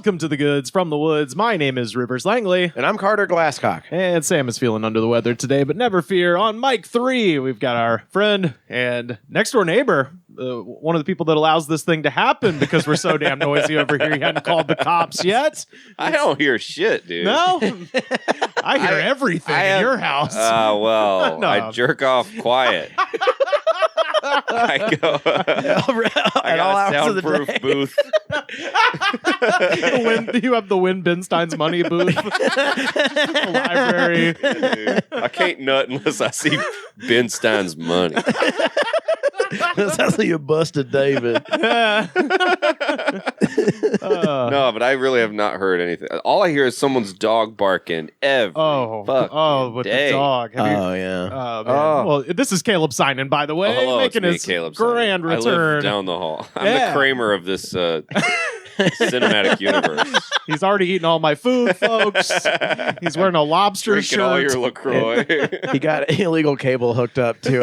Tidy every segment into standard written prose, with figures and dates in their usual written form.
Welcome to the Goods from the Woods. My name is Rivers Langley. And I'm Carter Glasscock. And Sam is feeling under the weather today, but never fear. On mic 3, we've got our friend and next door neighbor, one of the people that allows this thing to happen because we're so damn noisy over here. He hadn't called the cops yet. I don't hear shit, dude. No? I hear everything in your house. Well, No. I jerk off quiet. I go. I got a soundproof booth. You have the Win Benstein's money booth. The library. Dude, I can't nut unless I see Ben Stein's money. That's how you busted David. No, but I really have not heard anything. All I hear is someone's dog barking every fucking with day. the dog. Yeah. Oh, man. Well, this is Caleb Synan, by the way, Hello, making it's me, his Caleb grand Synan. I return. live down the hall. I'm Yeah. the Kramer of this cinematic universe. He's already eaten all my food, folks. He's wearing a lobster Drinking shirt. all your LaCroix. He got illegal cable hooked up to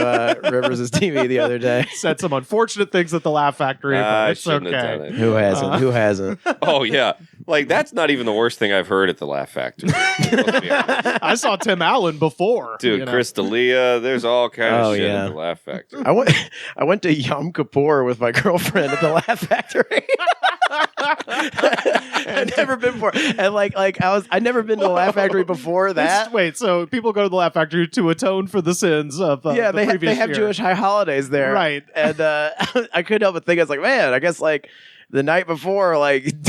Rivers' TV the other day. Said some unfortunate things at the Laugh Factory, but I it's shouldn't have okay. done it. Who hasn't? Who hasn't? Oh, yeah. Like, that's not even the worst thing I've heard at the Laugh Factory. Let's be honest. I saw Tim Allen before. Dude, you know. Chris D'Elia, there's all kind of shit yeah. at the Laugh Factory. I went to Yom Kippur with my girlfriend at the Laugh Factory. I'd never been before, and I'd never been to the Laugh Factory before that. Wait, so people go to the Laugh Factory to atone for the sins of the They previous have year. Jewish high holidays there, Right. And I couldn't help but think, I was like, man, I guess the night before,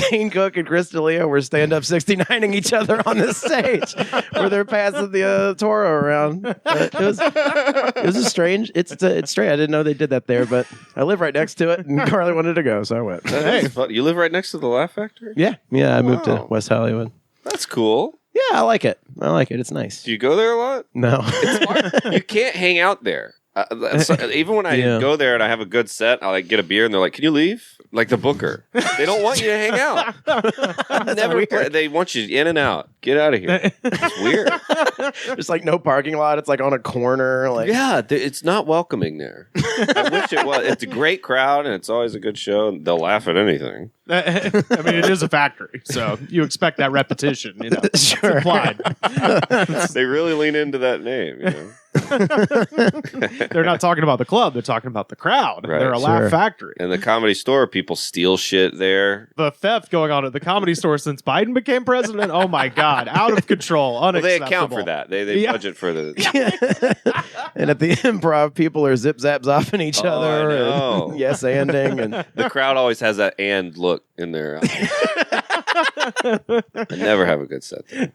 Dane Cook and Chris D'Elia were stand-up 69ing each other on the stage where they're passing the Torah around. It was a strange. It's strange. I didn't know they did that there, but I live right next to it, and Carly wanted to go, so I went. Hey, you live right next to the Laugh Factory? Yeah. I moved to West Hollywood. That's cool. Yeah, I like it. It's nice. Do you go there a lot? No. It's hard. You can't hang out there. Even when I go there and I have a good set, I'll get a beer and they're like, "Can you leave?" Like the booker, they don't want you to hang out. They want you in and out. Get out of here. It's weird. There's no parking lot. It's on a corner. Yeah, it's not welcoming there. I wish it was. It's a great crowd and it's always a good show. And they'll laugh at anything. I mean, it is a factory, so you expect that repetition. You know, Sure. It's implied. They really lean into that name. You know? They're not talking about the club; they're talking about the crowd. Right, They're a sure. Laugh Factory. And the Comedy Store, people steal shit there. The theft going on at the Comedy Store since Biden became president. Oh my God, out of control, Well, they unacceptable. account for that. They Yeah. budget for the. And at the Improv, people are zip-zaps off in each other. I know. And yes-anding. And The crowd always has that and look in their eyes. I never have a good set there.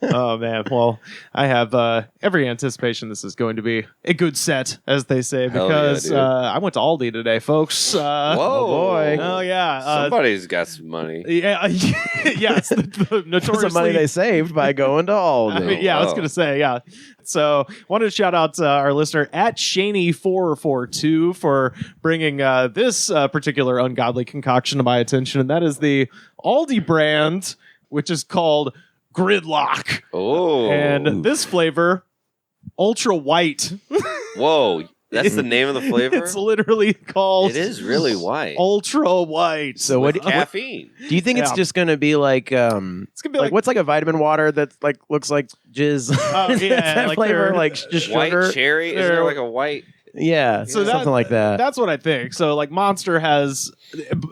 Oh man, well, I have every anticipation this is going to be a good set, as they say, Hell yeah, because dude. I went to Aldi today, folks. Whoa, boy. Oh yeah, Somebody's got some money. yeah, yes, the notoriously. some money they saved by going to Aldi. Yeah, I was wow. gonna say, yeah. So, wanted to shout out our listener at Shaney442 for bringing this particular ungodly concoction to my attention, and that is the Aldi brand, which is called Gridlock, Oh. and this flavor, ultra white. Whoa. That's the name of the flavor? It's literally called. It is really white. Ultra white. So what? Caffeine. Do you think it's Yeah. just going to be It's gonna be like, what's a vitamin water that looks like jizz? Oh, yeah, that like flavor, they're- just White sugar. cherry? Is there like a white? Yeah, So something like that. That's what I think. So like Monster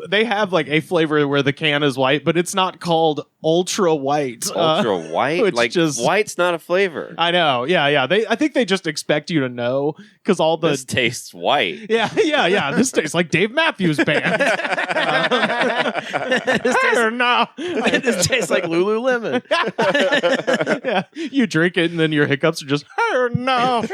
they have like a flavor where the can is white, but it's not called ultra white. Ultra white? which Like, just- white's not a flavor. I know. Yeah. I think they just expect you to know because all the This tastes white. yeah. This tastes like Dave Matthews Band. No. This tastes like Lululemon. Yeah, you drink it and then your hiccups are just no.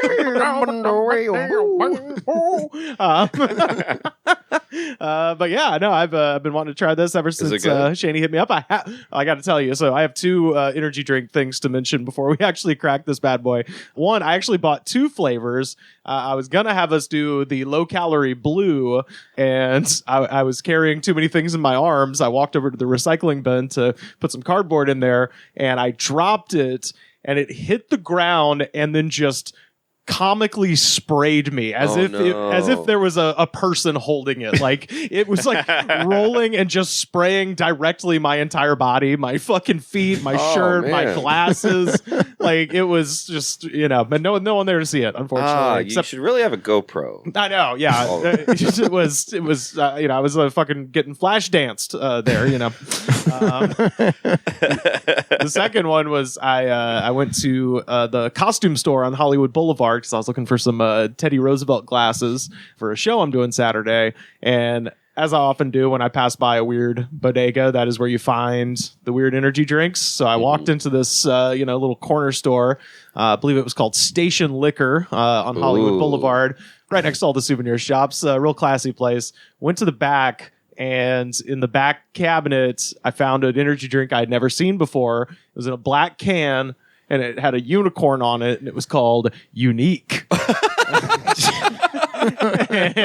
But yeah, no, I've been wanting to try this ever since it good? Shani hit me up. I got to tell you, so I have two energy drink things to mention before we actually crack this bad boy. One, I actually bought two flavors. I was gonna have us do the low calorie blue, and I was carrying too many things in my arms. I walked over to the recycling bin to put some cardboard in there, and I dropped it, and it hit the ground, and then just comically sprayed me as if there was a person holding it. Like it was like rolling and just spraying directly my entire body, my fucking feet, my shirt, man. my glasses. Like it was just, but no one there to see it, unfortunately. You should really have a GoPro. I know, yeah. It was I was fucking getting flash danced there, The second one was I went to the costume store on Hollywood Boulevard because I was looking for some Teddy Roosevelt glasses for a show I'm doing Saturday. And as I often do when I pass by a weird bodega, that is where you find the weird energy drinks. So I walked into this little corner store. I believe it was called Station Liquor on Hollywood Boulevard, right next to all the souvenir shops. Real classy place. Went to the back. And in the back cabinet, I found an energy drink I'd never seen before. It was in a black can, and it had a unicorn on it, and it was called Unique. And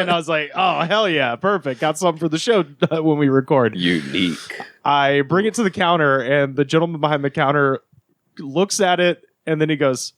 I was like, oh, hell yeah, perfect. Got something for the show when we record. Unique. I bring it to the counter, and the gentleman behind the counter looks at it, and then he goes,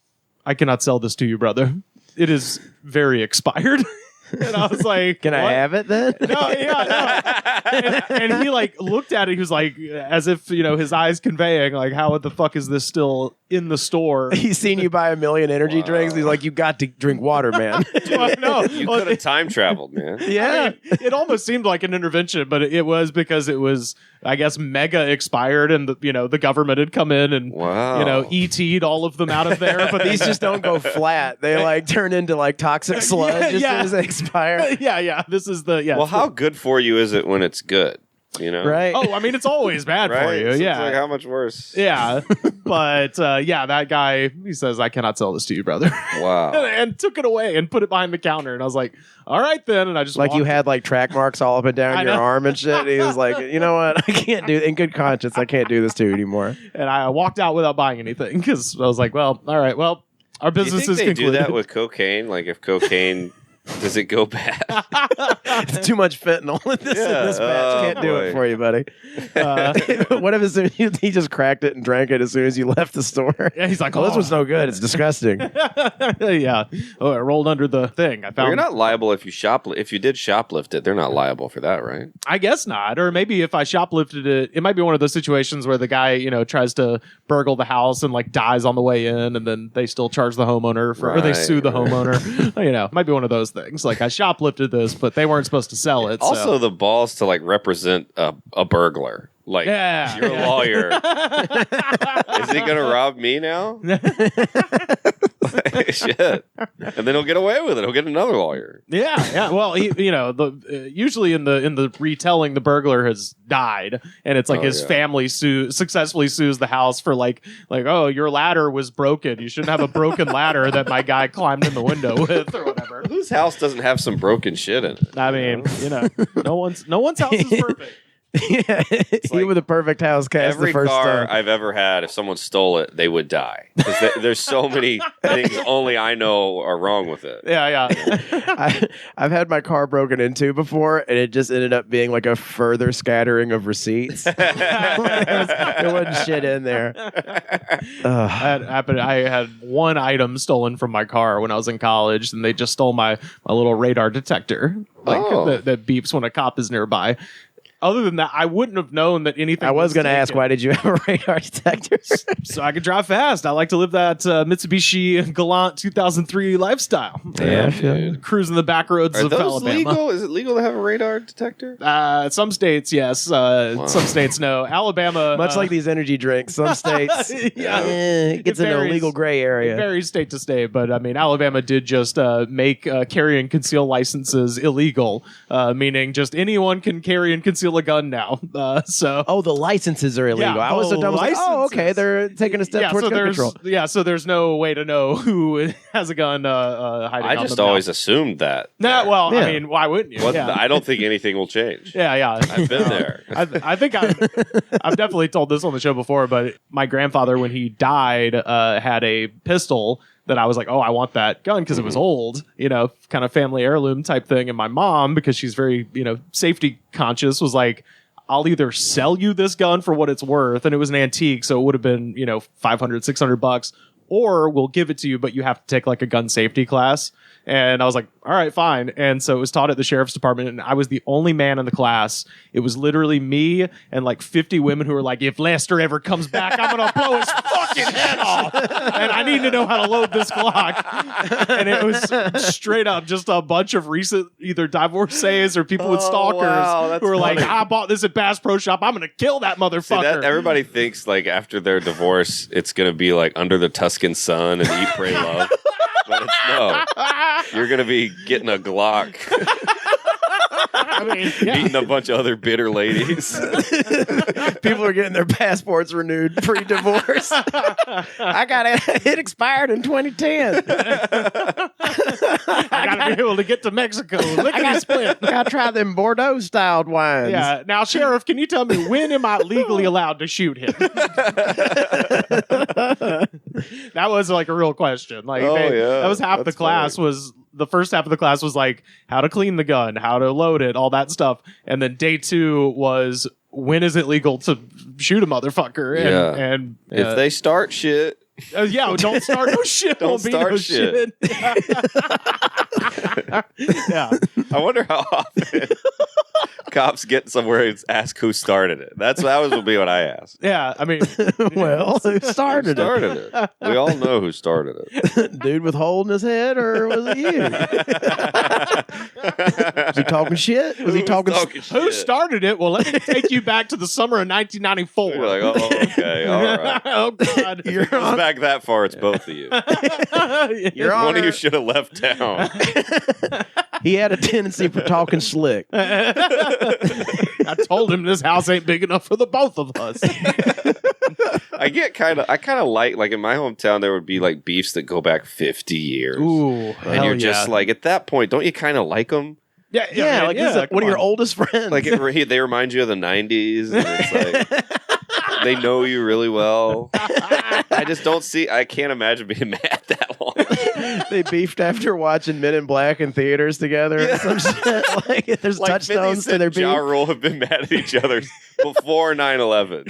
I cannot sell this to you, brother. It is very expired. And I was like, can I have it then? No, yeah, no. And he like looked at it. He was like, as if, his eyes conveying like, how the fuck is this still in the store? He's seen you buy 1 million energy drinks. He's like, you got to drink water, man. Well, no, You could have time traveled, man. Yeah. It almost seemed like an intervention, but it was because it was, I guess, mega expired, and the government had come in and ET'd all of them out of there. But these just don't go flat. They like turn into like toxic sludge as soon as they expire. Yeah. This is the Well, how good for you is it when it's good? Right? Oh, I mean, it's always bad for you. Seems Yeah. like how much worse? Yeah. But that guy, he says, I cannot sell this to you, brother. Wow. and took it away and put it behind the counter. And I was like, all right, then. And I just like you had like track marks all up and down your arm and shit. And he was like, you know what? I can't do in good conscience. I can't do this to you anymore. And I walked out without buying anything because I was like, well, all right, well, our business is concluded. Do that with cocaine? Like if cocaine... Does it go bad? It's too much fentanyl in this batch. Can't do it for you, buddy. What if he just cracked it and drank it as soon as you left the store? Yeah, he's like, this was no good. It's disgusting. Yeah. Oh, it rolled under the thing. I found. Well, you're not liable if you if you did shoplift it. They're not liable for that, right? I guess not. Or maybe if I shoplifted it, it might be one of those situations where the guy, tries to burgle the house and like dies on the way in, and then they still charge the homeowner or they sue the homeowner. It might be one of those things. Like I shoplifted this, but they weren't supposed to sell it. Also, the balls to like represent a burglar. Like, you're a lawyer. Is he gonna rob me now? Shit. And then he'll get away with it. He'll get another lawyer. Yeah. Well, usually in the retelling, the burglar has died, and it's like his family successfully sues the house for like, oh, your ladder was broken. You shouldn't have a broken ladder that my guy climbed in the window with, or whatever. Whose house doesn't have some broken shit in it? I mean, no one's house is perfect. Yeah, he with a perfect house cast every the first car time. I've ever had, if someone stole it, they would die. There's so many things only I know are wrong with it. Yeah. I've had my car broken into before, and it just ended up being like a further scattering of receipts. There wasn't shit in there. I had one item stolen from my car when I was in college, and they just stole my little radar detector, that beeps when a cop is nearby. Other than that, I wouldn't have known that anything. I was going to ask, why did you have a radar detector? So I could drive fast. I like to live that Mitsubishi Galant 2003 lifestyle. Yeah, dude. Cruising the back roads Are of those Alabama. legal? Is it legal to have a radar detector? Some states, yes. Some states, no. Alabama, much like these energy drinks, some states, it gets in a legal gray area. It varies state to state, but I mean, Alabama did just make carry and conceal licenses illegal, meaning just anyone can carry and conceal a gun now. The licenses are illegal. Yeah, I was so dumb. Okay, they're taking a step towards gun control. Yeah, so there's no way to know who has a gun hiding. I just always assumed that. I mean, why wouldn't you? I don't think anything will change. Yeah. I've been there. I think I've definitely told this on the show before, but my grandfather, when he died, had a pistol that I was like, oh, I want that gun because it was old, kind of family heirloom type thing. And my mom, because she's very, safety conscious, was like, I'll either sell you this gun for what it's worth, and it was an antique, so it would have been, $500, $600, or we'll give it to you, but you have to take like a gun safety class. And I was like, all right, fine. And so it was taught at the sheriff's department, and I was the only man in the class. It was literally me and like 50 women who were like, if Lester ever comes back, I'm going to blow his fucking head off. And I need to know how to load this Glock. And it was straight up just a bunch of recent either divorcees or people with stalkers who were like, I bought this at Bass Pro Shop. I'm going to kill that motherfucker. Everybody thinks like after their divorce, it's going to be like Under the Tuscan Sun and Eat, Pray, Love. But it's no. You're going to be getting a Glock. Meeting a bunch of other bitter ladies. People are getting their passports renewed pre-divorce. It expired in 2010. I gotta be able to get to Mexico. Lickety split. I gotta try them Bordeaux styled wines. Yeah. Now, Sheriff, can you tell me when am I legally allowed to shoot him? That was like a real question. Like, that was half the class. Funny. Was the first half of the class was like how to clean the gun, how to load it, all that stuff, and then day 2 was when is it legal to shoot a motherfucker? And if they start shit. Don't start no shit. Don't start no shit. Yeah. I wonder how often cops get somewhere and ask who started it. That would be what I ask. Yeah, I mean, well, who started it? We all know who started it. Dude with hole in his head, or was it you? Was he talking shit? Was he talking shit? Who started it? Well, let me take you back to the summer of 1994. You're like, oh, okay, all right. Oh God, you're back that far. It's both of you. One of you should have left town. He had a tendency for talking slick. I told him this house ain't big enough for the both of us. I kind of like in my hometown there would be like beefs that go back 50 years. Ooh, and you're just like at that point, don't you kind of like them? Yeah, like one of your oldest friends. Like they remind you of the 90s. And it's like they know you really well. I just don't see. I can't imagine being mad that long. They beefed after watching Men in Black in theaters together. Yeah. Some shit. Like there's like touchstones to their beef. Ja Rule have been mad at each other before 9/11.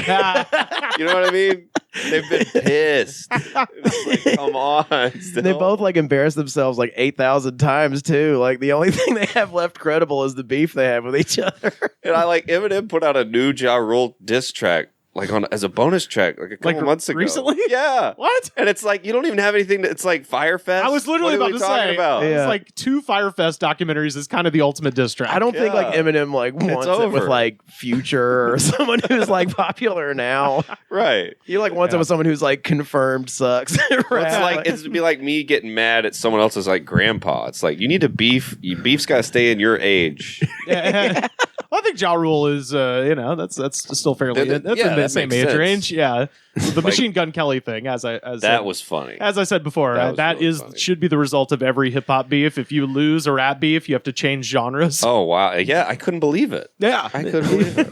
You know what I mean? They've been pissed. It's like, come on. Still. They both like embarrassed themselves like 8,000 times too. Like the only thing they have left credible is the beef they have with each other. And I like Eminem put out a new Ja Rule diss track. Like as a bonus track, like a couple months ago. Recently? Yeah. What? And it's like, you don't even have anything it's like Fire Fest. I was literally about to say. About? Yeah. It's like 2 Fire Fest documentaries is kind of the ultimate diss track. I don't think like Eminem like wants it with like Future or someone who's like popular now. Right. He like wants it with someone who's like confirmed sucks. Well, it's like it'd be like me getting mad at someone else's like grandpa. It's like you need to beef. Beef's got to stay in your age. Yeah. Well, I think Ja Rule is, that's still fairly in the same age range. Yeah, the Machine Gun Kelly thing, that was funny. As I said before, that really should be the result of every hip hop beef. If you lose a rap beef, you have to change genres. Oh wow, yeah, I couldn't believe it. Yeah, I couldn't believe it.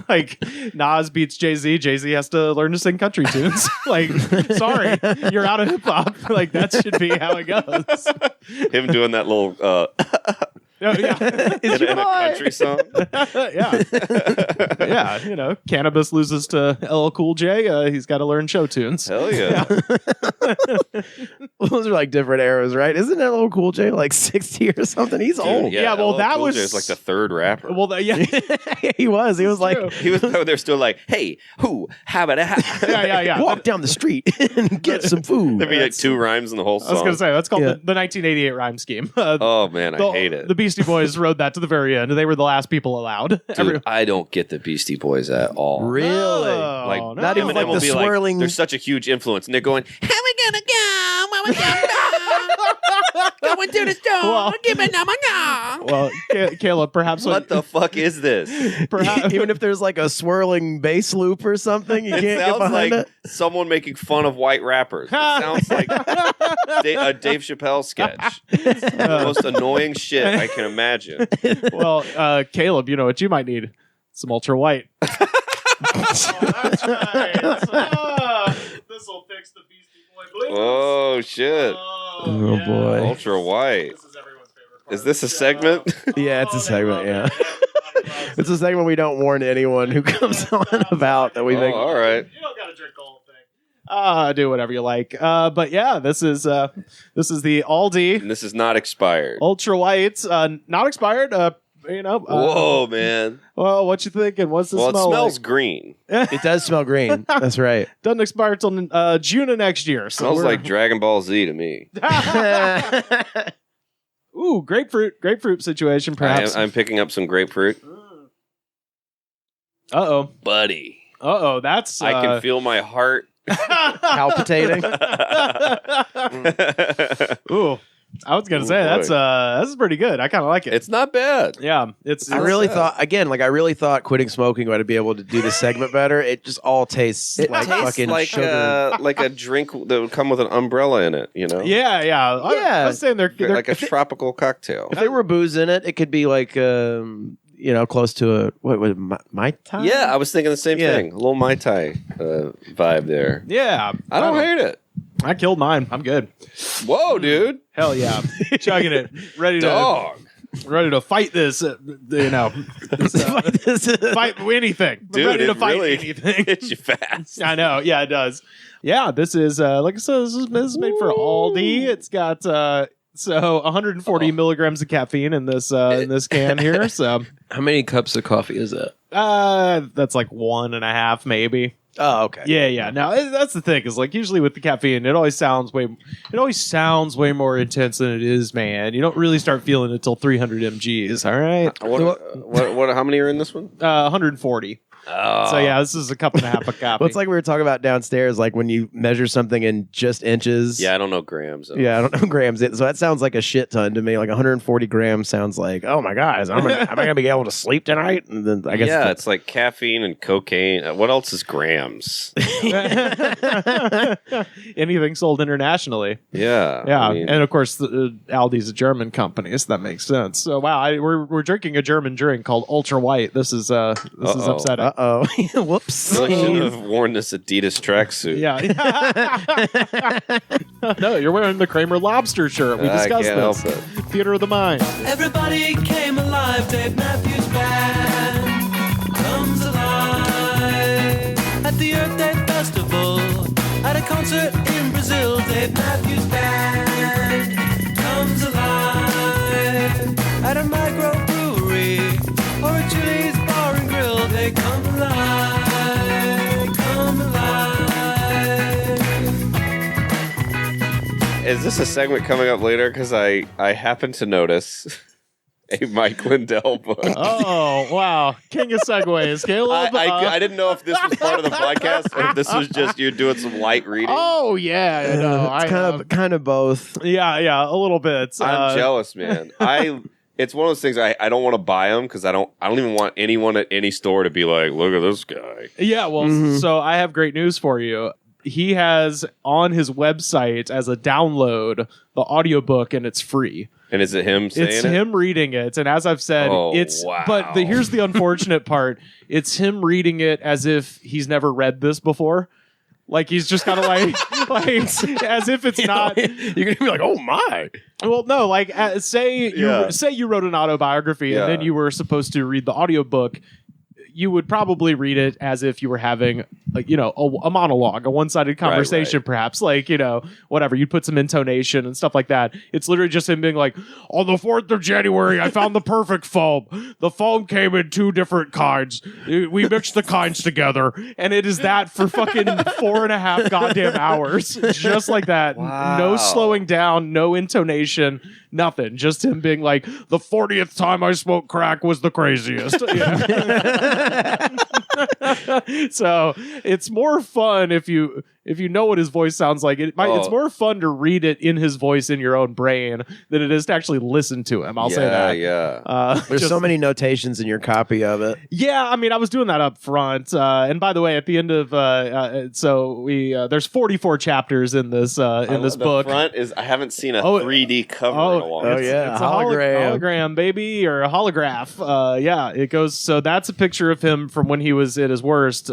Like Nas beats Jay-Z. Jay-Z has to learn to sing country tunes. Like, sorry, you're out of hip hop. Like that should be how it goes. Him doing that little. Oh, yeah. in a country song. Yeah. Cannabis loses to LL Cool J. He's got to learn show tunes. Hell yeah. Those are like different eras, right? Isn't LL Cool J like 60 or something? He's old. Yeah, well, that Cool was J is like the third rapper. Well, he was. He was like, they're still like, hey, who? How about that? Yeah. Walk down the street and get some food. There'd be like 2 rhymes in the whole song. I was going to say, that's called the 1988 rhyme scheme. Oh, man, I hate it. The Beastie Boys rode that to the very end. They were the last people allowed. Dude, I don't get the Beastie Boys at all. Really? No, not even like the swirling. They're such a huge influence, and they're going, how we gonna go? Where we gonna go? Going to the store. Well, give me number go. Well, Caleb, perhaps what the fuck is this? Even if there's like a swirling bass loop or something, you can't get behind like it. Someone making fun of white rappers. It sounds like a Dave Chappelle sketch. It's the most annoying shit I can imagine. Well, Caleb, you know what you might need? Some ultra white. That's right. This will fix the Beastie Boy blues. Oh shit! Oh boy! Ultra white. This is everyone's favorite part. Is this a segment? Yeah, it's a segment. Yeah. It's a segment we don't warn anyone who comes on about that we think. All right. You don't got to drink the whole thing. Do whatever you like. But yeah, this is the Aldi. And this is not expired. Ultra white, not expired. Whoa, man. Well, what you thinking? What's the smell? Well, it smells like? green. It does smell green. That's right. Doesn't expire till June of next year. So Smells like Dragon Ball Z to me. Ooh, grapefruit situation, perhaps. I'm picking up some grapefruit. Uh-oh. Buddy. Uh-oh, that's... I can feel my heart palpitating. Ooh, I was gonna say that's pretty good. I kind of like it. It's not bad. Yeah, it's. I really thought quitting smoking would be able to do the segment better. It just all tastes like fucking like sugar. like a drink that would come with an umbrella in it. You know? Yeah. I was saying they're like a tropical cocktail. If there were booze in it, it could be like close to a what Mai Tai? Yeah, I was thinking the same thing. A little Mai Tai vibe there. Yeah, I don't hate it. I killed mine. I'm good. Whoa, dude! Hell yeah, chugging it, ready to fight this. Fight anything. Dude, ready to fight really anything. Hits you fast. I know. Yeah, it does. Yeah, this is like I said. This is made for Aldi. It's got 140 milligrams of caffeine in this can here. So how many cups of coffee is that? That's like 1.5 maybe. Oh, okay. Yeah. Now that's the thing is like usually with the caffeine, it always sounds way more intense than it is, man. You don't really start feeling it until 300 mgs. All right. What? How many are in this one? 140. So yeah, this is a cup and a half of coffee. Well, it's like we were talking about downstairs, like when you measure something in just inches. Yeah, I don't know grams. Yeah, I don't know grams. So that sounds like a shit ton to me. Like 140 grams sounds like, oh my God, am I going to be able to sleep tonight? And then I guess it's like caffeine and cocaine. What else is grams? Anything sold internationally. Yeah. Yeah, and of course, Aldi's a German company, so that makes sense. So wow, we're drinking a German drink called Ultra White. This is upsetting. Uh-oh. Whoops. I should have worn this Adidas tracksuit. Yeah. No, you're wearing the Kramer Lobster shirt. We discussed this. Help it. Theater of the Mind. Everybody came alive. Dave Matthews Band comes alive at the Earth Day Festival, at a concert in Brazil. Dave Matthews Band comes alive at a microbrewery or a Chili's bar and grill. They come alive, come alive. Is this a segment coming up later? Because I happen to notice a Mike Lindell book. Oh, wow. King of segues. Caleb. I didn't know if this was part of the podcast or if this was just you doing some light reading. Oh, yeah. No, It's kind of both. Yeah, a little bit. I'm jealous, man. It's one of those things I don't want to buy them because I don't even want anyone at any store to be like, look at this guy. Yeah, well, so I have great news for you. He has on his website as a download the audiobook, and it's free. And is it him saying it's it? him reading it, and as I've said, wow. But here's the unfortunate part. It's him reading it as if he's never read this before. Like he's just kind of like as if it's not. You're gonna be like, oh my. Well, no, like say you wrote an autobiography and then you were supposed to read the audiobook. You would probably read it as if you were having, a monologue, a one-sided conversation, perhaps. Like, whatever. You'd put some intonation and stuff like that. It's literally just him being like, on the 4th of January, I found the perfect foam. The foam came in 2 different kinds. We mixed the kinds together. And it is that for fucking 4.5 goddamn hours. Just like that. Wow. No slowing down, no intonation, nothing. Just him being like, the 40th time I smoked crack was the craziest. So it's more fun if you know what his voice sounds like. It's more fun to read it in his voice in your own brain than it is to actually listen to him. I'll say that. Yeah. There's so many notations in your copy of it. Yeah, I mean, I was doing that up front. And by the way, at the end of there's 44 chapters in this book. The front is I haven't seen a 3D cover in a while. Oh yeah, it's a hologram, baby, or a holograph. It goes. So that's a picture of him from when he was at his worst.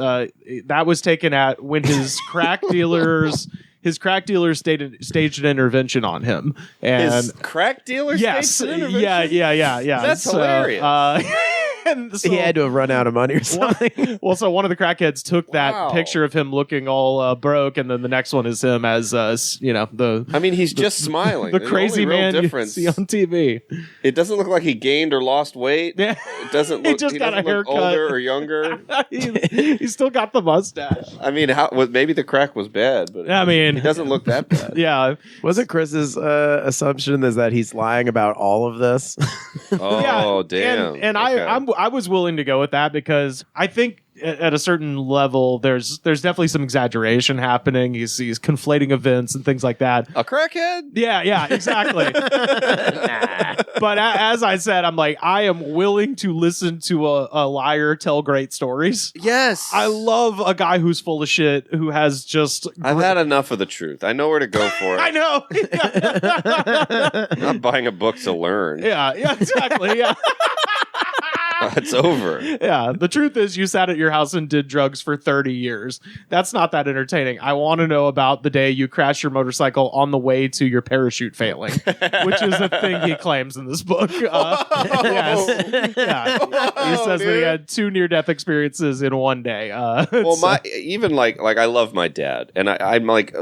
That was taken at when his crack dealers staged an intervention on him. And his crack dealer yes, staged an intervention? yeah. That's hilarious. And so, he had to have run out of money or something. well, so one of the crackheads took that picture of him looking all broke, and then the next one is him as the. I mean, he's just smiling. The crazy man difference. you see on TV. It doesn't look like he gained or lost weight. Yeah. It doesn't look. He got a haircut. Older or younger. He's still got the mustache. I mean, maybe the crack was bad, but he doesn't look that bad. Yeah. Wasn't Chris's assumption is that he's lying about all of this? Oh, damn. And I was willing to go with that because I think at a certain level there's definitely some exaggeration happening. He's conflating events and things like that. A crackhead? Yeah, exactly. But as I said, I'm like, I am willing to listen to a liar tell great stories. Yes. I love a guy who's full of shit, who has just... I've had enough of the truth. I know where to go for it. I know. I'm not buying a book to learn. Yeah, exactly. Yeah. It's over. Yeah. The truth is you sat at your house and did drugs for 30 years. That's not that entertaining. I want to know about the day you crashed your motorcycle on the way to your parachute failing, which is a thing he claims in this book. Yes. Yeah. He says that he had 2 near-death experiences in one day. Well, I love my dad. And I'm like,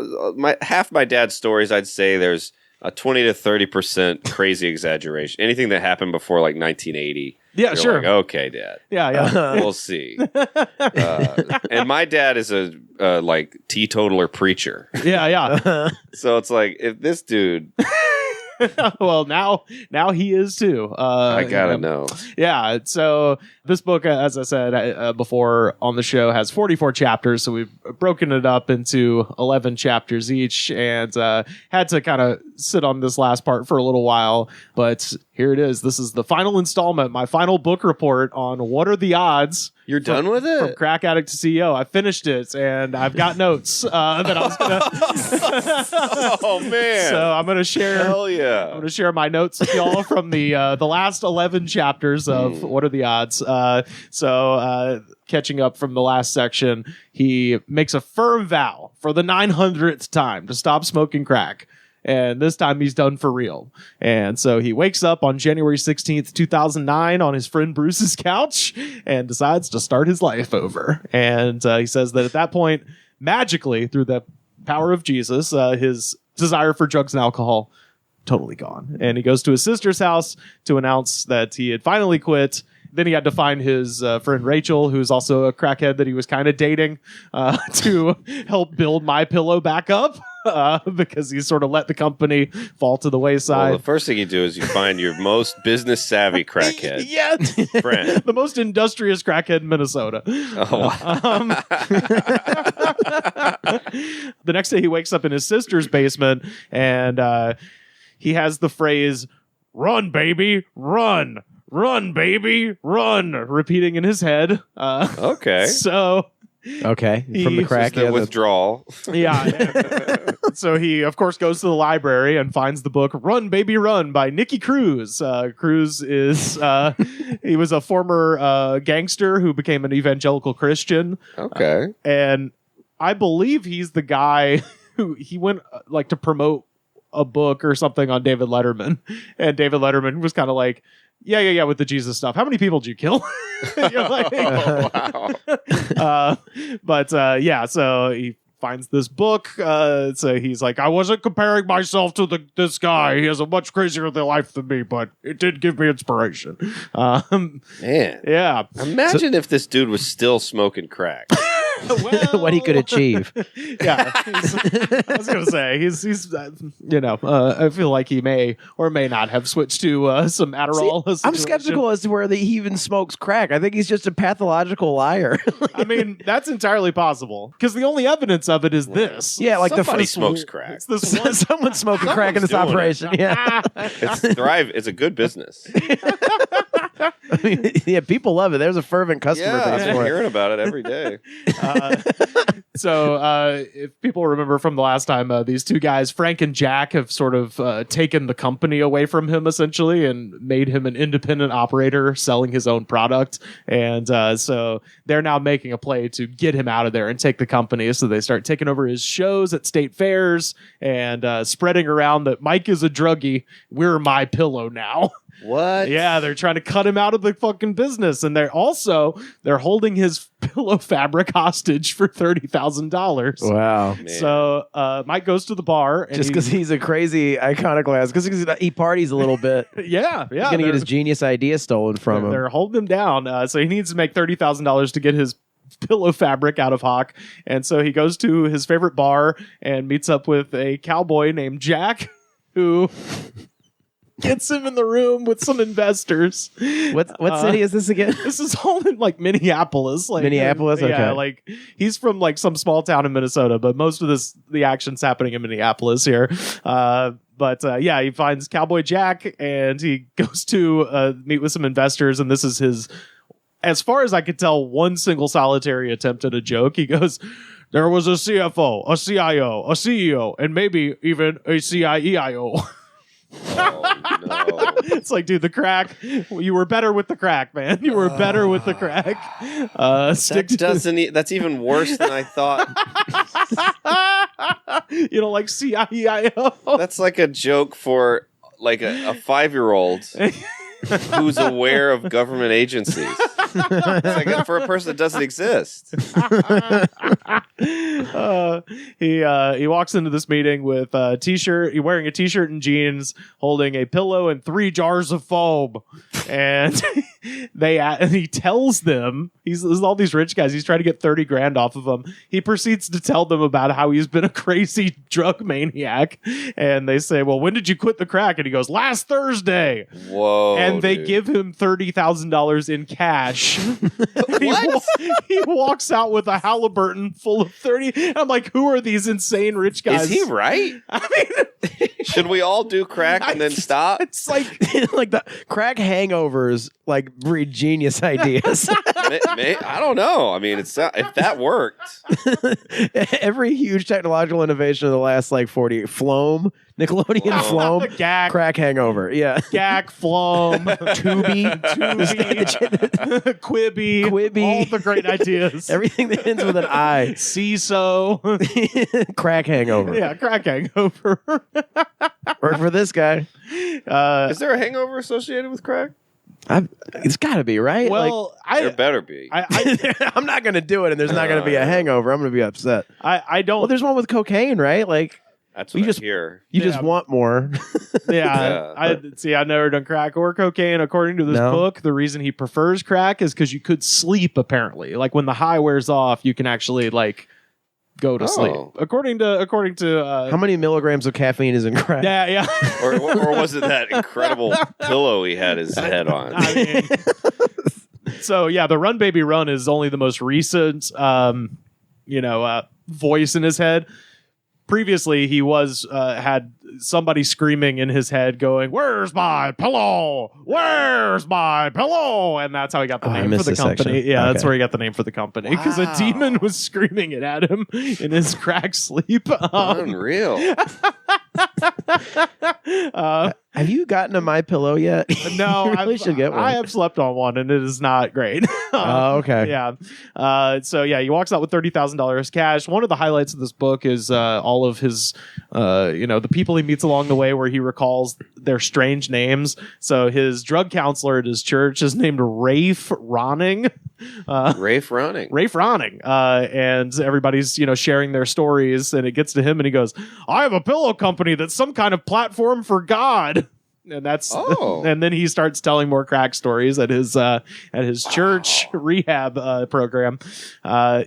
half my dad's stories, I'd say there's a 20 to 30% crazy exaggeration. Anything that happened before like 1980. Yeah, sure. Like, okay, Dad. Yeah. We'll see. And my dad is a teetotaler preacher. Yeah. So it's like, if this dude... Well, now he is too. I gotta know. Yeah. So this book, as I said before on the show, has 44 chapters. So we've broken it up into 11 chapters each, and had to kind of sit on this last part for a little while. But here it is. This is the final installment, my final book report on What Are the Odds. You're done with it? From Crack Addict to CEO. I finished it, and I've got notes that I was going to... Oh, man. So I'm going to share... Hell yeah. I'm going to share my notes with y'all from the last 11 chapters of What Are the Odds. Catching up from the last section, he makes a firm vow for the 900th time to stop smoking crack. And this time he's done for real. And so he wakes up on January 16th, 2009 on his friend Bruce's couch and decides to start his life over. And he says that at that point, magically, through the power of Jesus, his desire for drugs and alcohol totally gone. And he goes to his sister's house to announce that he had finally quit. Then he had to find his friend Rachel, who's also a crackhead that he was kind of dating, to help build MyPillow back up. Because he sort of let the company fall to the wayside. Well, the first thing you do is you find your most business savvy crackhead friend. The most industrious crackhead in Minnesota. Oh. The next day he wakes up in his sister's basement and he has the phrase, "Run, baby, run. Run, baby, run," repeating in his head. Okay. So... Okay, from the crack. The withdrawal. Yeah. So he, of course, goes to the library and finds the book "Run, Baby, Run" by Nicky Cruz. Cruz is he was a former gangster who became an evangelical Christian. Okay. And I believe he's the guy who he went to promote a book or something on David Letterman, and David Letterman was kind of like, yeah, with the Jesus stuff. How many people did you kill? You're like, oh, wow. So he finds this book. So he's like, I wasn't comparing myself to this guy. He has a much crazier life than me, but it did give me inspiration. Man. Yeah. Imagine if this dude was still smoking crack. Well, what he could achieve. Yeah, I was gonna say he's I feel like he may or may not have switched to some Adderall. See, I'm skeptical as to whether he even smokes crack. I think he's just a pathological liar. I mean, that's entirely possible because the only evidence of it is this. Yeah, like somebody the first smokes crack. It's this one. Someone's smoking crack in this operation. Yeah, It's a good business. I mean, yeah, people love it. There's a fervent customer base I'm for it. hearing about it every day. So if people remember from the last time, these two guys, Frank and Jack, have sort of taken the company away from him essentially and made him an independent operator selling his own product. And so they're now making a play to get him out of there and take the company. So they start taking over his shows at state fairs and spreading around that Mike is a druggie. We're MyPillow now. What? Yeah, they're trying to cut him out of the fucking business, and they're holding his pillow fabric hostage for $30,000. Wow. Man. So Mike goes to the bar, and Just because he's a crazy iconoclast, because he parties a little bit. yeah, He's gonna get his genius idea stolen from him. They're holding him down, so he needs to make $30,000 to get his pillow fabric out of Hawk, and so he goes to his favorite bar and meets up with a cowboy named Jack, who gets him in the room with some investors. What city is this again? This is all in like Minneapolis. Like Minneapolis? Yeah, Okay. like he's from like some small town in Minnesota, but most of the action's happening in Minneapolis here. But he finds Cowboy Jack and he goes to meet with some investors, and this is his, as far as I could tell, one single solitary attempt at a joke. He goes, "There was a CFO, a CIO, a CEO, and maybe even a CIEIO." Oh, no. It's like, dude, the crack. You were better with the crack, man. You were better with the crack. That's even worse than I thought. You know, like CIEIO. That's like a joke for like a 5-year-old who's aware of government agencies. It's like for a person that doesn't exist. He walks into this meeting with a t-shirt. He's wearing a t-shirt and jeans, holding a pillow and 3 jars of foam. And he tells them, there's all these rich guys. He's trying to get 30 grand off of them. He proceeds to tell them about how he's been a crazy drug maniac. And they say, "Well, when did you quit the crack?" And he goes, "Last Thursday." Whoa. And they dude. give him $30,000 in cash. He walks out with a Halliburton full of 30. And I'm like, who are these insane rich guys? Is he right? I mean, Should we all do crack and then stop? it's like, Like the crack hangovers, like breed genius ideas. I don't know. I mean, if that worked. Every huge technological innovation of the last like 40 Floam, Nickelodeon Floam, Gak, crack hangover. Yeah. Gak, Floam, Tubi, Quibi, all the great ideas. everything that ends with an I. CISO. Crack hangover. Yeah, crack hangover. Or for this guy. Is there a hangover associated with crack? It's got to be, right? Well, There better be. I'm not going to do it, and there's not going to be a hangover. I'm going to be upset. I don't. Well, there's one with cocaine, right? Like, That's what you just- I hear. you just want more. Yeah, I've never done crack or cocaine. According to this No. book, the reason he prefers crack is because you could sleep. Apparently, like when the high wears off, you can actually like go to sleep. According to How many milligrams of caffeine is in crack? yeah. Or was it that incredible pillow he had his head on? I mean, so yeah, the Run Baby Run is only the most recent, voice in his head. Previously, he had somebody screaming in his head, going, "Where's my pillow? Where's my pillow?" And that's how he got the I name for missed the this company. section. Yeah, that's Okay. where he got the name for the company because a demon was screaming it at him in his crack sleep. Unreal. Have you gotten a MyPillow yet? No, you really should get one. I have slept on one, and it is not great. Oh, okay. Yeah. So yeah, he walks out with $30,000 cash. One of the highlights of this book is all of his, the people he meets along the way, where he recalls their strange names. So his drug counselor at his church is named Rafe Ronning. Rafe Ronning. Rafe Ronning. And everybody's, sharing their stories, and it gets to him, and he goes, "I have a pillow company that's some kind of platform for God." And that's and then he starts telling more crack stories at his church rehab program.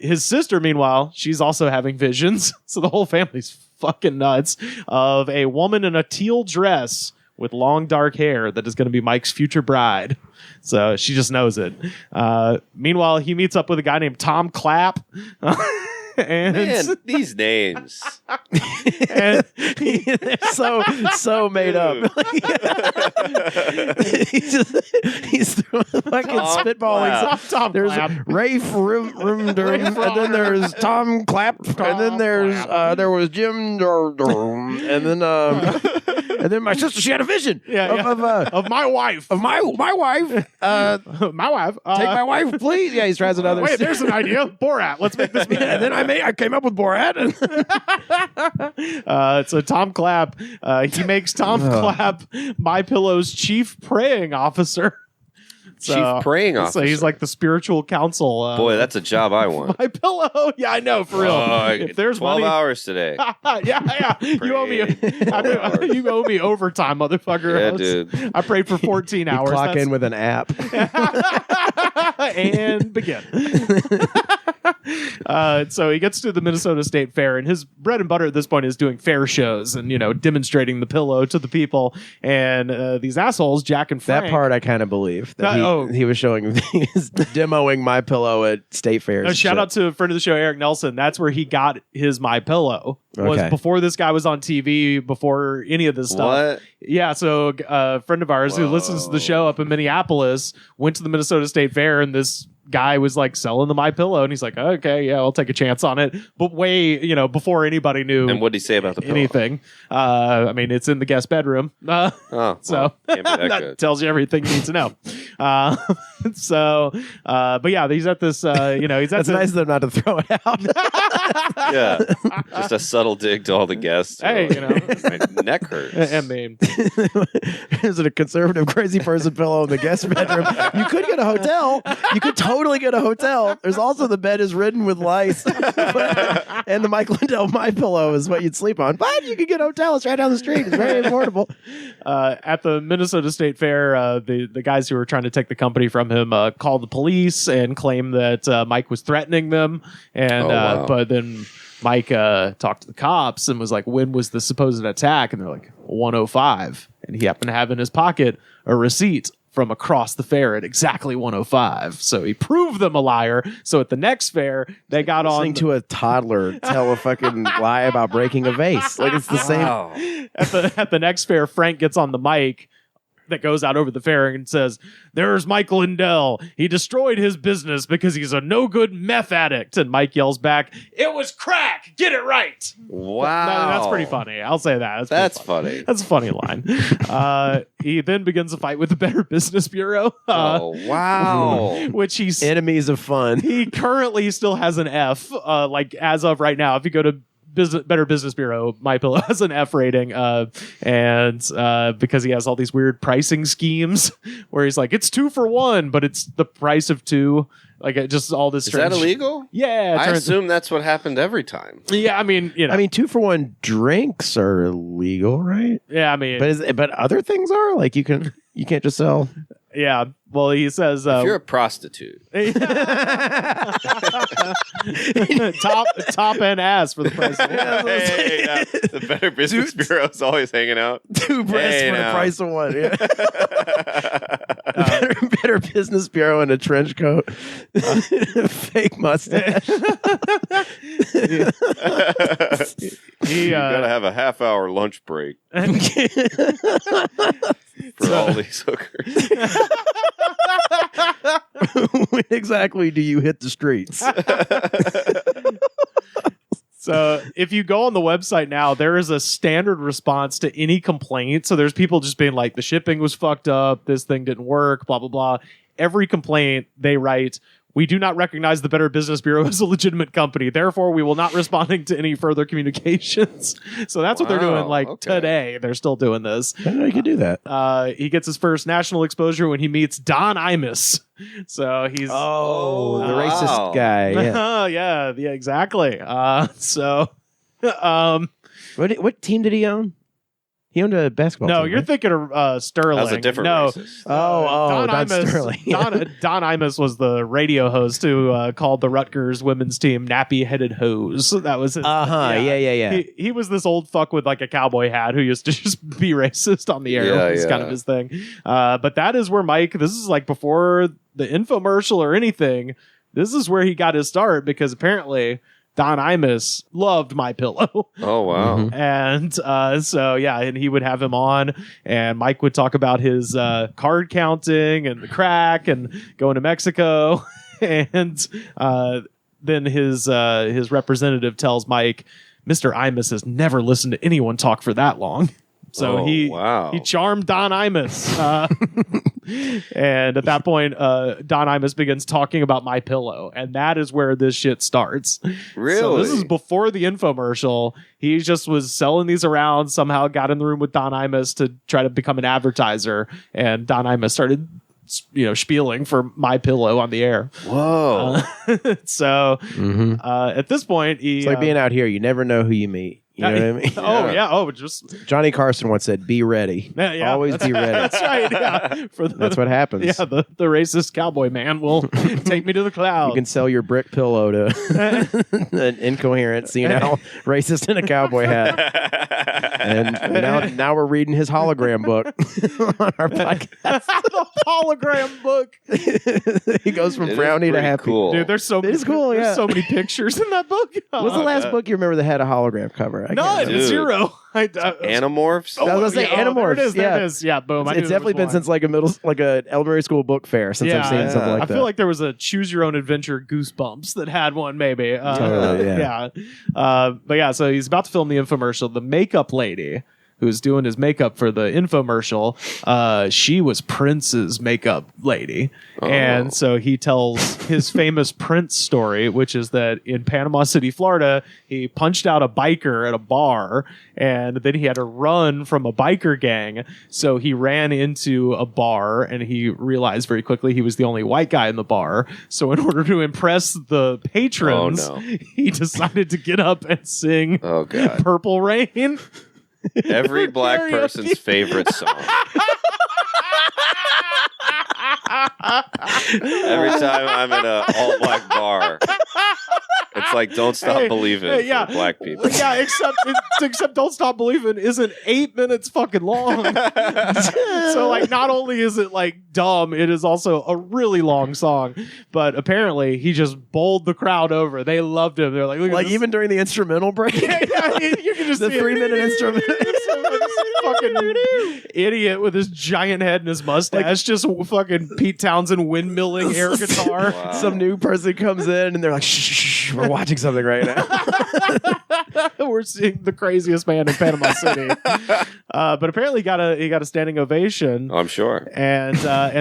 His sister, meanwhile, she's also having visions. So the whole family's fucking nuts of a woman in a teal dress with long dark hair that is going to be Mike's future bride. So she just knows it. Meanwhile, he meets up with a guy named Tom Clapp. And Man, these names. and They're so made up. he's fucking Tom spitballing. Clapp. Tom There's Clapp. Rafe Rumdurm, and then there's Tom Clapp, and then there's there was Jim Durm, and then my sister, she had a vision of my wife. of my wife. My wife. Take my wife, please. Yeah, he tries another. Wait, there's an idea. Borat. Let's make this. And then I came up with Borat. So Tom Clapp, he makes Tom Clapp MyPillow's chief praying officer. Chief praying officer. So he's like the spiritual council. Boy, that's a job I want. MyPillow. Yeah, I know, for real. If there's 12 money, hours today. yeah. You owe me. You owe me overtime, motherfucker. Yeah, dude. I prayed for 14 hours. Clock in with an app. And begin. So he gets to the Minnesota State Fair, and his bread and butter at this point is doing fair shows and, demonstrating the pillow to the people. And these assholes, Jack and Frank. That part I kind of believe. That he was showing, he was demoing MyPillow at state fairs. Shout out to a friend of the show, Eric Nelson. That's where he got his MyPillow. Was before this guy was on TV, before any of this stuff. What? Yeah, so a friend of ours who listens to the show up in Minneapolis went to the Minnesota State Fair, and this guy was like selling the MyPillow, and he's like, okay, yeah, I'll take a chance on it. But way, before anybody knew. And what did he say about the pillow? Anything. I mean, it's in the guest bedroom. So So can't be that that good. tells you everything you need to know. But yeah, he's at this. He's at That's nice of them not to throw it out. Yeah, just a subtle dig to all the guests. Hey, my neck hurts. I mean, Is it a conservative crazy person pillow in the guest bedroom? You could get a hotel. You could totally get a hotel. There's also the bed is ridden with lice. And the Mike Lindell MyPillow is what you'd sleep on. But you could get a hotel. It's right down the street. It's very affordable. at the Minnesota State Fair, the guys who were trying to take the company from him called the police and claimed that Mike was threatening them. And wow. but then Mike talked to the cops and was like, when was the supposed attack? And they're like, 1:05. And he happened to have in his pocket a receipt from across the fair at exactly 1:05. So he proved them a liar. So at the next fair, they got Listening to a toddler tell a fucking lie about breaking a vase. Like it's the same. Wow. at the next fair, Frank gets on the mic that goes out over the fair and says, there's Mike Lindell. He destroyed his business because he's a no-good meth addict. And Mike yells back, it was crack. Get it right. Wow. That's pretty funny. I'll say that. That's funny. That's a funny line. He then begins a fight with the Better Business Bureau. Oh, wow. Which he's Enemies of fun. he currently still has an F, like as of right now. If you go to Better Business Bureau, MyPillow has an F rating, and because he has all these weird pricing schemes where he's like, it's 2 for 1, but it's the price of 2. Like just all this. Is that illegal? Yeah, I assume that's what happened every time. Yeah, I mean, 2 for 1 drinks are illegal, right? Yeah, I mean, But other things are like you can't just sell. Yeah. Well, he says If you're a prostitute. top and ass for the price. Hey, yeah. The Better Business Bureau is always hanging out. 2 breasts for the price of 1. Yeah. Better Business Bureau in a trench coat, fake mustache. You gotta have a half-hour lunch break for all these hookers. When exactly do you hit the streets? So if you go on the website now, there is a standard response to any complaint. So there's people just being like, the shipping was fucked up, this thing didn't work, blah, blah, blah. Every complaint they write, we do not recognize the Better Business Bureau as a legitimate company. Therefore, we will not responding to any further communications. So that's what they're doing. Today, they're still doing this. I didn't know you could do that. He gets his first national exposure when he meets Don Imus. So he's the racist guy. Yeah. yeah, exactly. What team did he own? He owned a basketball team. No, you're thinking of Sterling. That was a different racist. Don Imus, Sterling. Don Imus was the radio host who called the Rutgers women's team nappy-headed hose. That was his. Yeah. He was this old fuck with like a cowboy hat who used to just be racist on the air. It's kind of his thing. But that is where Mike, this is like before the infomercial or anything, this is where he got his start because apparently Don Imus loved MyPillow. Oh, wow. Mm-hmm. And so, yeah, and he would have him on, and Mike would talk about his card counting and the crack and going to Mexico. And then his representative tells Mike, Mr. Imus has never listened to anyone talk for that long. So he charmed Don Imus. And at that point, Don Imus begins talking about MyPillow, and that is where this shit starts. Really? So this is before the infomercial. He just was selling these around, somehow got in the room with Don Imus to try to become an advertiser, and Don Imus started spieling for MyPillow on the air. Whoa. So at this point, It's like being out here. You never know who you meet. You know what I mean? Oh, yeah. Oh, just Johnny Carson once said, be ready. Yeah, Always be ready. That's right. Yeah. That's what happens. Yeah, the racist cowboy man will take me to the clouds. You can sell your brick pillow to an incoherent, senile racist in a cowboy hat. And now we're reading his hologram book on our podcast. The hologram book. He goes from frowny to happy. Cool. Dude, there's so cool, so many pictures in that book. What was the last book you remember that had a hologram cover? None. Dude. Zero. Animorphs? I was gonna say Animorphs. There it is. There it is. Yeah, boom. I knew It's there definitely was been one. since like a elementary school book fair since I've seen something like I that. feel like there was a Choose Your Own Adventure Goosebumps that had one, maybe. Totally, yeah. But yeah, so he's about to film the infomercial. The makeup lady who's doing his makeup for the infomercial, she was Prince's makeup lady. And so he tells his famous Prince story, which is that in Panama City, Florida, he punched out a biker at a bar, and then he had to run from a biker gang. So he ran into a bar, and he realized very quickly he was the only white guy in the bar. So in order to impress the patrons, he decided to get up and sing Purple Rain. Every black person's favorite song. Every time I'm in an all-black bar, it's like "Don't Stop Believing" for black people. Yeah, except "Don't Stop Believing" isn't 8 minutes fucking long. So like, not only is it like dumb, it is also a really long song. But apparently, he just bowled the crowd over. They loved him. They're like, look at like this. Even during the instrumental break, You can just the see 3-minute instrument. This fucking idiot with his giant head and his mustache, just fucking Pete Townsend windmilling air guitar. Wow. Some new person comes in and they're like, shh, we're watching something right now. We're seeing the craziest man in Panama City. But apparently he got a standing ovation. I'm sure. And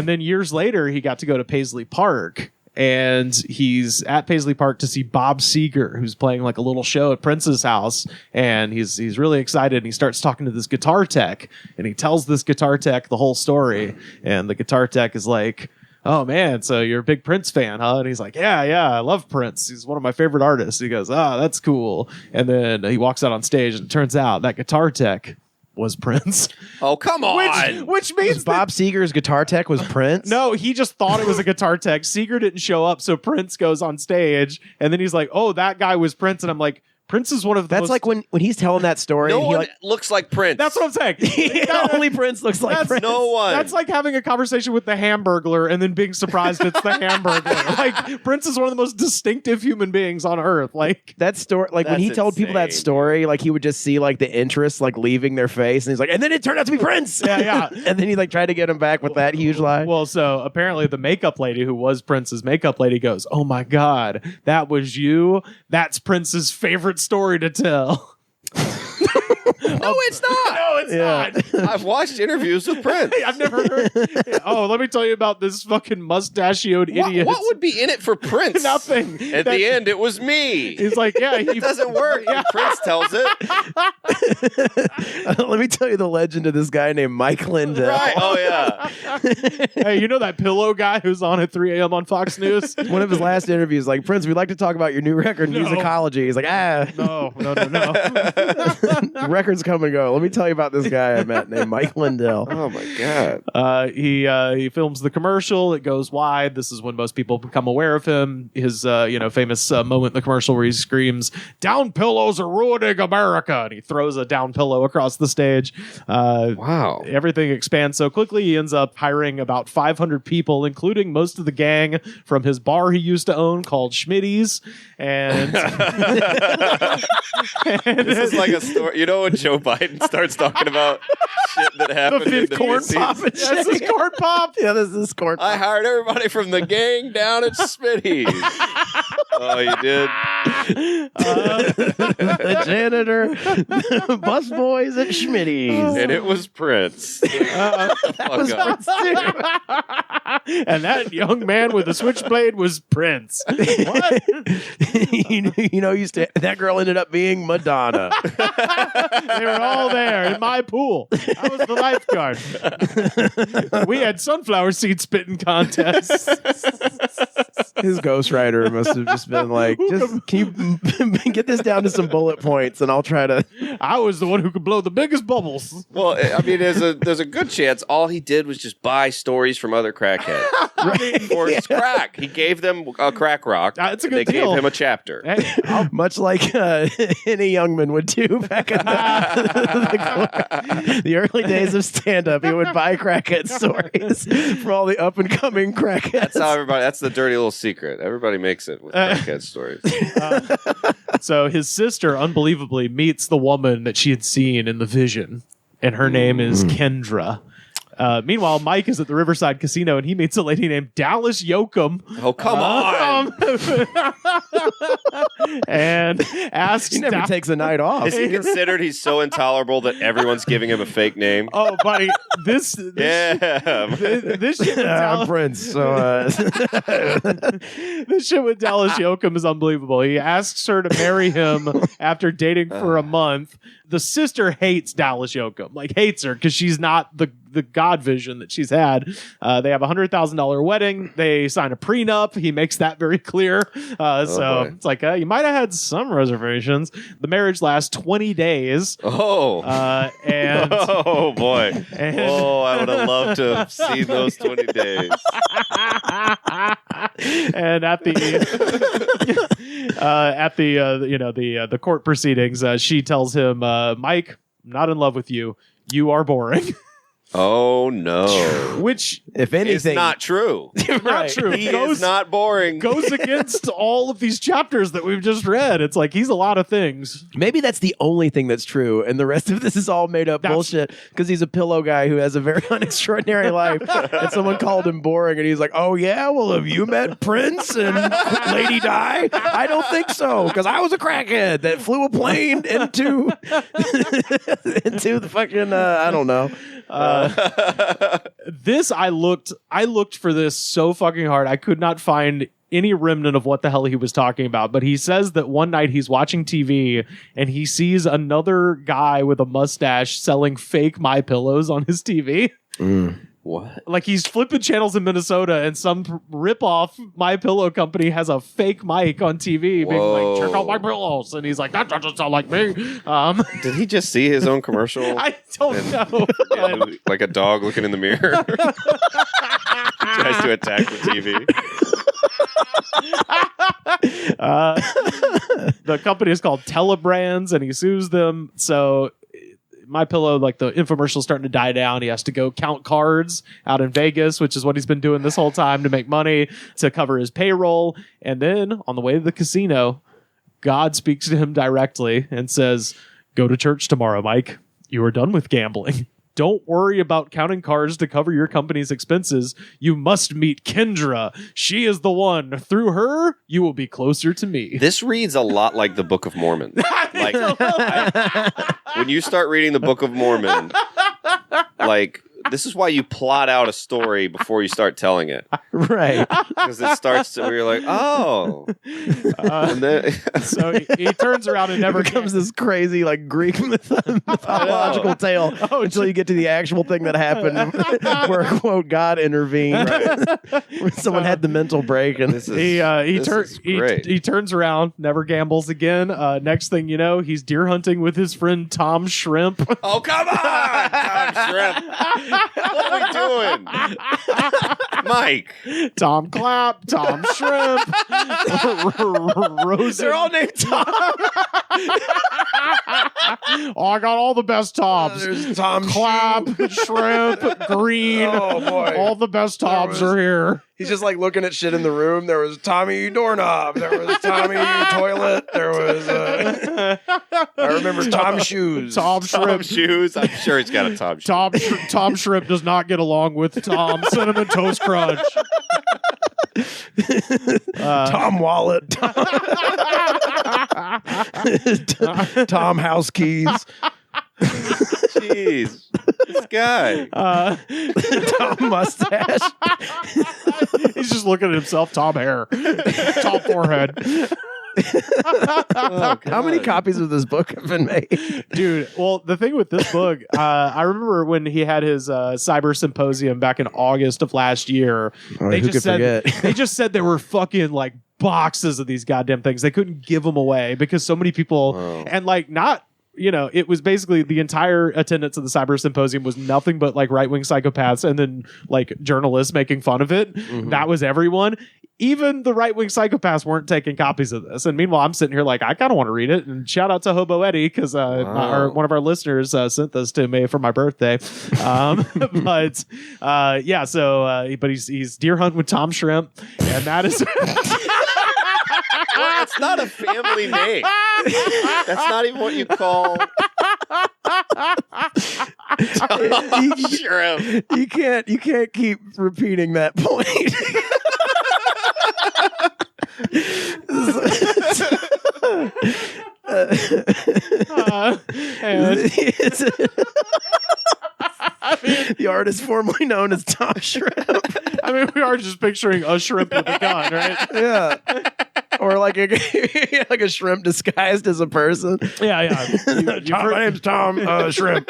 then years later, he got to go to Paisley Park. And he's at Paisley Park to see Bob Seger, who's playing like a little show at Prince's house. And he's really excited. And he starts talking to this guitar tech. And he tells this guitar tech the whole story. And the guitar tech is like, oh, man, so you're a big Prince fan, huh? And he's like, yeah, I love Prince. He's one of my favorite artists. He goes, that's cool. And then he walks out on stage, and it turns out that guitar tech was Prince. Oh, come on. Which means Bob Seger's guitar tech was Prince? No, he just thought it was a guitar tech. Seeger didn't show up, so Prince goes on stage, and then he's like, oh, that guy was Prince. And I'm like, Prince is one of the That's most... like when he's telling that story. No and he one looks like Prince. That's what I'm saying. only Prince looks like Prince. No one. That's like having a conversation with the Hamburglar and then being surprised it's the Hamburglar. Like, Prince is one of the most distinctive human beings on earth. Like, that story, like when he told people that story, like he would just see like the interest like leaving their face, and he's like, and then it turned out to be Prince. Yeah. And then he like tried to get him back with that huge lie. Well, so apparently the makeup lady who was Prince's makeup lady goes, oh my God, that was you? That's Prince's favorite story to tell. No, it's not. No, it's not. I've watched interviews with Prince. I've never heard. Oh, let me tell you about this fucking mustachioed idiot. What would be in it for Prince? Nothing. At the end, it was me. He's like, yeah, It doesn't work. Yeah. Prince tells it. Let me tell you the legend of this guy named Mike Lindell. Right. Oh, yeah. Hey, you know that pillow guy who's on at 3 a.m. on Fox News? One of his last interviews, like, Prince, we'd like to talk about your new record, No. Musicology. He's like, No. records come and go. Let me tell you about this guy I met named Mike Lindell. Oh my god. He films the commercial. It goes wide. This is when most people become aware of him. His famous moment in the commercial where he screams, "Down pillows are ruining America," and he throws a down pillow across the stage. Wow. Everything expands so quickly. He ends up hiring about 500 people, including most of the gang from his bar he used to own called Schmitty's. And this is like a story. You know when Joe Biden starts talking about shit that happened in the corn 50s? pop and this is corn pop. Yeah, this is corn pop. I hired everybody from the gang down at Smitty's. Oh, you did? The janitor, the bus boys at Schmitty's. And it was Prince. And that young man with a switchblade was Prince. What? That girl ended up being Madonna. They were all there in my pool. I was the lifeguard. We had sunflower seed spitting contests. His ghostwriter must have just been like, can you get this down to some bullet points and I'll try to. I was the one who could blow the biggest bubbles. Well, I mean, there's a good chance all he did was just buy stories from other crackheads for his crack. He gave them a crack rock. It's a good they deal. gave him a chapter. Hey, Much like any young man would do back in the early days of stand-up. He would buy crackhead stories from all the up-and-coming crackheads. That's how that's the dirty little secret. Everybody makes it with crackhead stories. so his sister, unbelievably, meets the woman that she had seen in the vision, and her name is Kendra. Meanwhile, Mike is at the Riverside Casino, and he meets a lady named Dallas Yoakum. Oh, come on. And asks... He never takes a night off. Is he considered he's so intolerable that everyone's giving him a fake name? Oh, buddy, this shit with I'm Dallas, Prince. So, this shit with Dallas Yoakum is unbelievable. He asks her to marry him after dating for a month. The sister hates Dallas Yoakum, like hates her because she's not the God vision that she's had. They have $100,000 wedding. They sign a prenup. He makes that very clear. Boy. It's like you might have had some reservations. The marriage lasts 20 days. Oh. And Oh, boy. And- I would have loved to have seen those 20 days. and at the court proceedings, she tells him, Mike, I'm not in love with you. You are boring. Oh, no. Which if It's anything, not true. not true. He is not boring. Goes against all of these chapters that we've just read. It's like he's a lot of things. maybe that's the only thing that's true, and the rest of this is all made up That's- bullshit because he's a pillow guy who has a very unextraordinary life, and someone called him boring, and he's like, "Oh yeah, well have you met Prince and Lady Di? I don't think so, because I was a crackhead that flew a plane into into the fucking I don't know." This I looked for this so fucking hard. I could not find any remnant of what the hell he was talking about. But he says that one night he's watching TV and he sees another guy with a mustache selling fake MyPillows on his TV. What? Like he's flipping channels in Minnesota and some rip-off MyPillow company has a fake mic on TV being like, check out my pillows. And he's like, that doesn't sound like me. Did he just see his own commercial? I don't know. Like a dog looking in the mirror. Tries to attack the TV. The company is called Telebrands and he sues them. So MyPillow, like the infomercial's starting to die down. He has to go count cards out in Vegas, which is what he's been doing this whole time to make money to cover his payroll. And then on the way to the casino, God speaks to him directly and says, go to church tomorrow, Mike. You are done with gambling. Don't worry about counting cards to cover your company's expenses. You must meet Kendra. She is the one. Through her, you will be closer to me. This reads a lot like the Book of Mormon. Like when you start reading the Book of Mormon, like This is why you plot out a story before you start telling it. Right. Because it starts to where you're like, oh. And then, So he turns around and never becomes this crazy like Greek mythological tale until you get to the actual thing that happened where quote God intervened. Where someone had the mental break and he turns around, never gambles again. Next thing you know, he's deer hunting with his friend Tom Shrimp. oh, come on, Tom Shrimp. What are we doing? Mike. Tom Clapp, Tom Shrimp, Rosen. they're all named Tom. Oh, I got all the best Toms. There's Tom Clapp, Shrimp, Green. Oh, boy. All the best Toms are here. He's just like looking at shit in the room. There was Tommy doorknob. There was Tommy toilet. There was I remember Tom shoes. Tom Tom Shrimp. shoes. I'm sure he's got a Tom shoe. Tom Shrimp does not get along with Tom Cinnamon Toast Crunch. Tom wallet. Tom house keys. Jeez. This guy. Tom mustache. He's just looking at himself. Tom hair. Tom forehead. How many copies of this book have been made? Dude, well, the thing with this book, I remember when he had his cyber symposium back in August of last year. They just said there were fucking like boxes of these goddamn things. They couldn't give them away because so many people and like not. You know, it was basically the entire attendance of the cyber symposium was nothing but like right-wing psychopaths and then like journalists making fun of it. Mm-hmm. That was everyone. Even the right-wing psychopaths weren't taking copies of this. And meanwhile, I'm sitting here like, I kind of want to read it. And shout out to Hobo Eddie because one of our listeners sent this to me for my birthday. But he's deer hunting with Tom Shrimp. And that is... Well, it's not a family name. That's not even what you call Tom Shrimp. You can't keep repeating that point. The artist formerly known as Tom Shrimp. I mean, we are just picturing a shrimp with a gun, right? Yeah. Or like a shrimp disguised as a person. Yeah. My name's Tom Shrimp.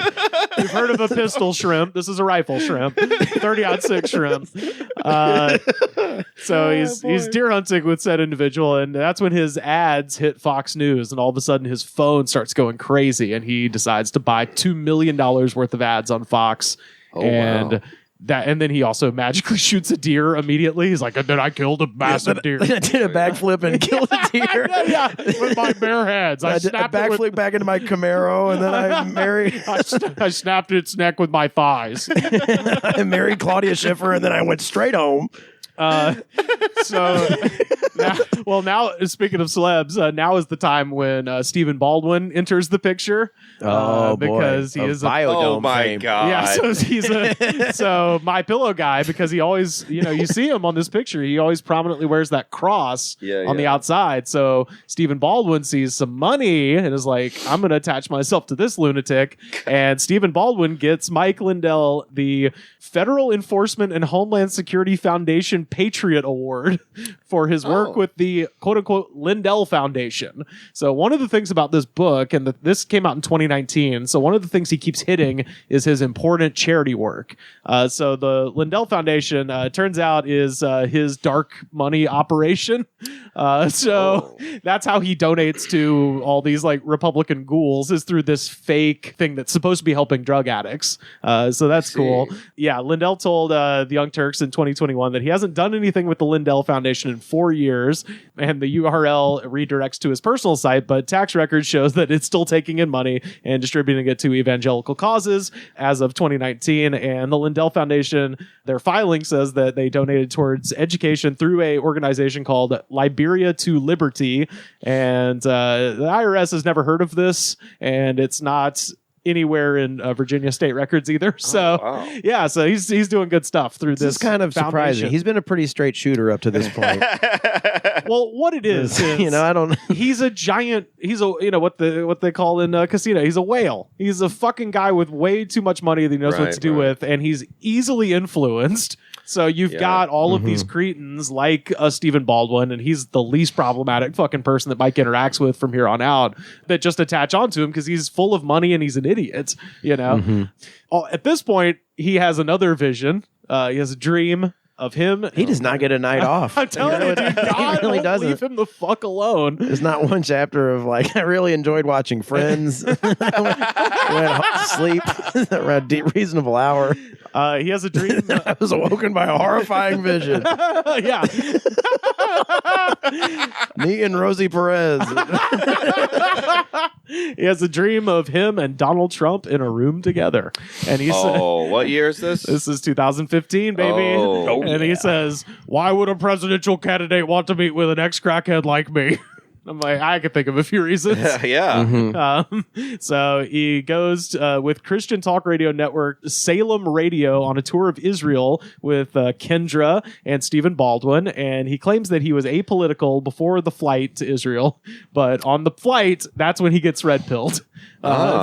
You've heard of a pistol shrimp. This is a rifle shrimp. 30-06 shrimp. So he's deer hunting with said individual, and that's when his ads hit Fox News, and all of a sudden his phone starts going crazy, and he decides to buy $2 million worth of ads on Fox. Wow. And then he also magically shoots a deer immediately. He's like, and then I killed a massive deer. I did a backflip and killed a deer. Yeah, with my bare hands. I did a backflip back into my Camaro, and then I married. I snapped its neck with my thighs. I married Claudia Schiffer, and then I went straight home. Now, speaking of celebs, now is the time when Stephen Baldwin enters the picture. Because he is oh my god! Yeah, so he's so MyPillow guy because he always, you see him on this picture. He always prominently wears that cross on the outside. So Stephen Baldwin sees some money and is like, I'm going to attach myself to this lunatic. And Stephen Baldwin gets Mike Lindell the Federal Enforcement and Homeland Security Foundation Patriot Award for his work with the quote-unquote Lindell Foundation. So one of the things about this book, and this came out in 2019, so one of the things he keeps hitting is his important charity work. So the Lindell Foundation, turns out, is his dark money operation. That's how he donates to all these like Republican ghouls, is through this fake thing that's supposed to be helping drug addicts. So that's cool. Yeah, Lindell told the Young Turks in 2021 that he hasn't done anything with the Lindell Foundation in 4 years, and the URL redirects to his personal site, but tax records shows that it's still taking in money and distributing it to evangelical causes as of 2019. And the Lindell Foundation, their filing says that they donated towards education through a organization called Liberia to Liberty, and the IRS has never heard of this, and it's not anywhere in Virginia state records either. So so he's doing good stuff through this. Is kind of surprising. He's been a pretty straight shooter up to this point. Well, what it is I don't. he's a giant. He's a what they call in casino. He's a whale. He's a fucking guy with way too much money that he knows what to do with, and he's easily influenced. So you've got all of these cretins like Stephen Baldwin, and he's the least problematic fucking person that Mike interacts with from here on out, that just attach onto him because he's full of money and he's an idiot. At this point, he has another vision. He has a dream of him. He does not get a night off. I'm telling you, dude, God really won't doesn't. leave him the fuck alone. There's not one chapter of like, I really enjoyed watching Friends. Went to sleep around a reasonable hour. He has a dream. I was awoken by a horrifying vision. Yeah. Me and Rosie Perez. He has a dream of him and Donald Trump in a room together. And he said, what year is this? This is 2015, baby. Oh, and he says, why would a presidential candidate want to meet with an ex-crackhead like me? I'm like, I could think of a few reasons. Yeah. So he goes with Christian Talk Radio Network, Salem Radio, on a tour of Israel with Kendra and Stephen Baldwin. And he claims that he was apolitical before the flight to Israel. But on the flight, that's when he gets red-pilled.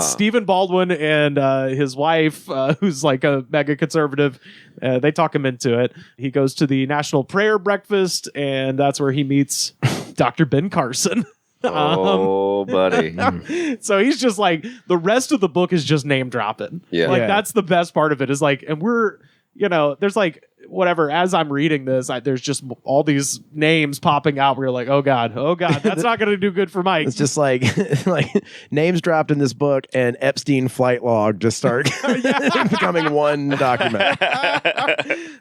Stephen Baldwin and his wife, who's like a mega conservative, they talk him into it. He goes to the National Prayer Breakfast, and that's where he meets Dr. Ben Carson. Buddy. So he's just like, the rest of the book is just name dropping. Yeah. That's the best part of it, is like, and we're, there's like, whatever, as I'm reading this, there's just all these names popping out where you're like, oh God, that's not going to do good for Mike. It's just like names dropped in this book and Epstein flight log just start becoming one document.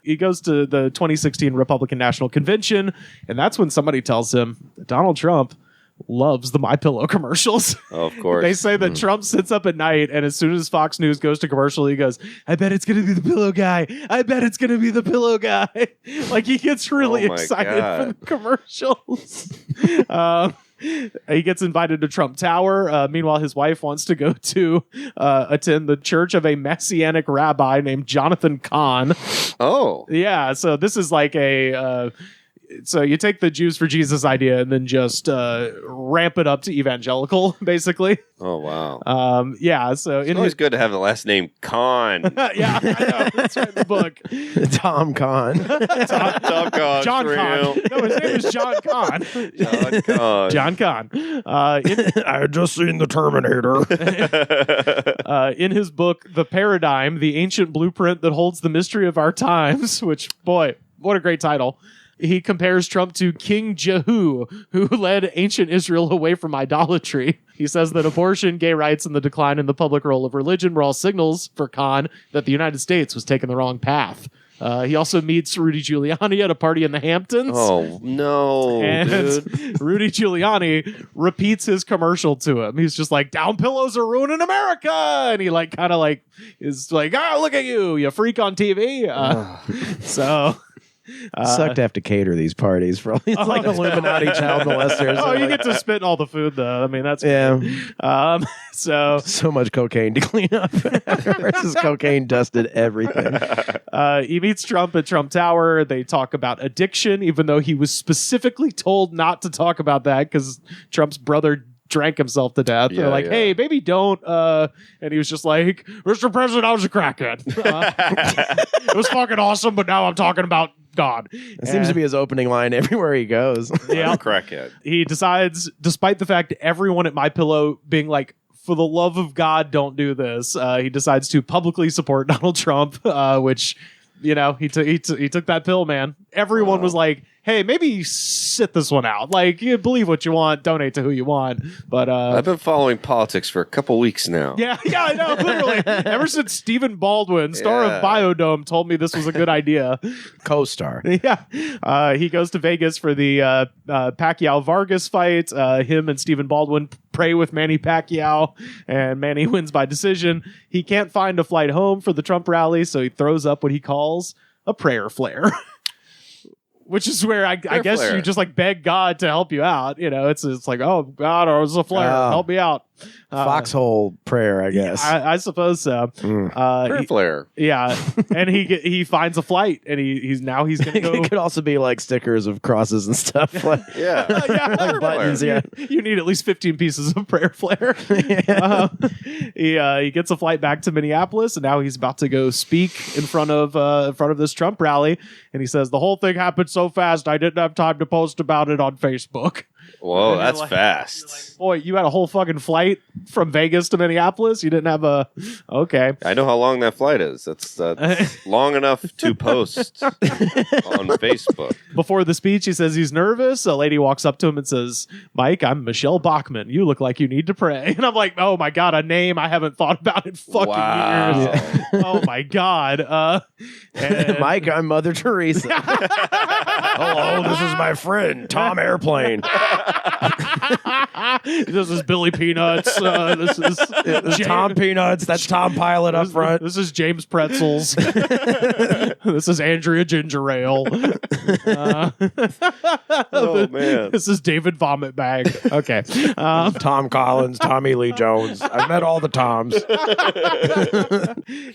He goes to the 2016 Republican National Convention, and that's when somebody tells him that Donald Trump loves the MyPillow commercials. Oh, of course. They say that Trump sits up at night, and as soon as Fox News goes to commercial, he goes, I bet it's going to be the pillow guy. I bet it's going to be the pillow guy. Like, he gets really excited for the commercials. He gets invited to Trump Tower. Meanwhile, his wife wants to go to attend the church of a Messianic rabbi named Jonathan Kahn. Oh. Yeah, so this is like a... so you take the Jews for Jesus idea and then just ramp it up to evangelical, basically. Oh, wow. Yeah, so... It's always good to have the last name Khan. Yeah, I know. That's right in the book. Tom Kahn. Tom Khan. John Kahn. No, his name is John Kahn. John Khan. John Kahn. I had just seen the Terminator. In his book, The Paradigm, the ancient blueprint that holds the mystery of our times, which, boy, what a great title. He compares Trump to King Jehu, who led ancient Israel away from idolatry. He says that abortion, gay rights, and the decline in the public role of religion were all signals for Khan that the United States was taking the wrong path. He also meets Rudy Giuliani at a party in the Hamptons. Oh, no, and dude. Rudy Giuliani repeats his commercial to him. He's just like, down pillows are ruining America. And he like kind of like is like, look at you, you freak on TV. So... suck to have to cater these parties for all these like Illuminati child molesters. Oh, you get to spit in all the food though. I mean, that's so much cocaine to clean up. Versus cocaine dusted everything. He meets Trump at Trump Tower. They talk about addiction, even though he was specifically told not to talk about that because Trump's brother drank himself to death. They're like, hey, maybe don't. And he was just like, Mr. President, I was a crackhead. It was fucking awesome, but now I'm talking about God. It seems to be his opening line everywhere he goes. Yeah, crackhead. He decides, despite the fact everyone at MyPillow being like, for the love of God, don't do this. He decides to publicly support Donald Trump, which, he took that pill, man. Everyone was like, hey, maybe sit this one out. Like, you believe what you want, donate to who you want. But I've been following politics for a couple weeks now. Yeah, I know, literally. Ever since Stephen Baldwin, star of Biodome, told me this was a good idea. Co-star. Yeah. He goes to Vegas for the Pacquiao-Vargas fight. Him and Stephen Baldwin pray with Manny Pacquiao, and Manny wins by decision. He can't find a flight home for the Trump rally, so he throws up what he calls a prayer flare. Which is where I guess flare. you just like beg God to help you out. You know, it's like, oh God, or it's a flare, help me out. Foxhole prayer, I guess. I suppose so. Prayer flare. Yeah, and he finds a flight, and he's gonna go. It could also be like stickers of crosses and stuff. Like, Yeah. like buttons. Yeah. You need at least 15 pieces of prayer flare. He gets a flight back to Minneapolis, and now he's about to go speak in front of this Trump rally. And he says the whole thing happened so fast I didn't have time to post about it on Facebook. Whoa, And that's you're like- fast. Boy, you had a whole fucking flight from Vegas to Minneapolis. You didn't have a okay. I know how long that flight is. That's long enough to post on Facebook. Before the speech, he says he's nervous. A lady walks up to him and says, "Mike, I'm Michelle Bachmann. You look like you need to pray." And I'm like, "Oh my god, a name I haven't thought about in fucking years." Oh my god. And- Mike, I'm Mother Teresa. Hello, this is my friend Tom Airplane. This is Billy Peanuts. This is Tom Peanuts. That's Tom Pilot up front. This is James Pretzels. This is Andrea Ginger Ale. Oh, man. This is David Vomit Bag. Okay. Tom Collins, Tommy Lee Jones. I've met all the Toms.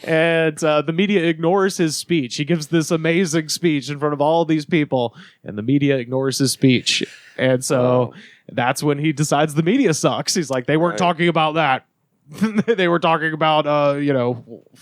And the media ignores his speech. He gives this amazing speech in front of all these people, and the media ignores his speech. And so that's when he decides the media sucks. He's like, they weren't talking about that. They were talking about,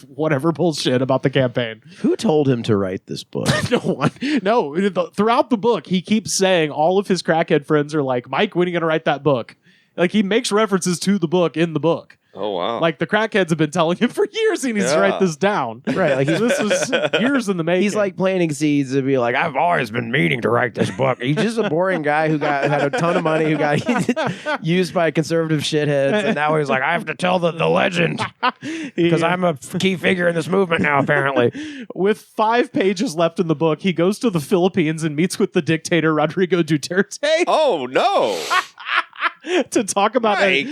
whatever bullshit about the campaign. Who told him to write this book? No one. No. Throughout the book, he keeps saying all of his crackhead friends are like, Mike, when are you going to write that book? Like, he makes references to the book in the book. Oh, wow. Like, the crackheads have been telling him for years he needs to write this down. Right. Like This was years in the making. he's like planting seeds to be like, I've always been meaning to write this book. He's just a boring guy who had a ton of money, who got used by conservative shitheads, and now he's like, I have to tell the legend because I'm a key figure in this movement now, apparently. With 5 pages left in the book, he goes to the Philippines and meets with the dictator Rodrigo Duterte. Oh, no. to talk about Mike.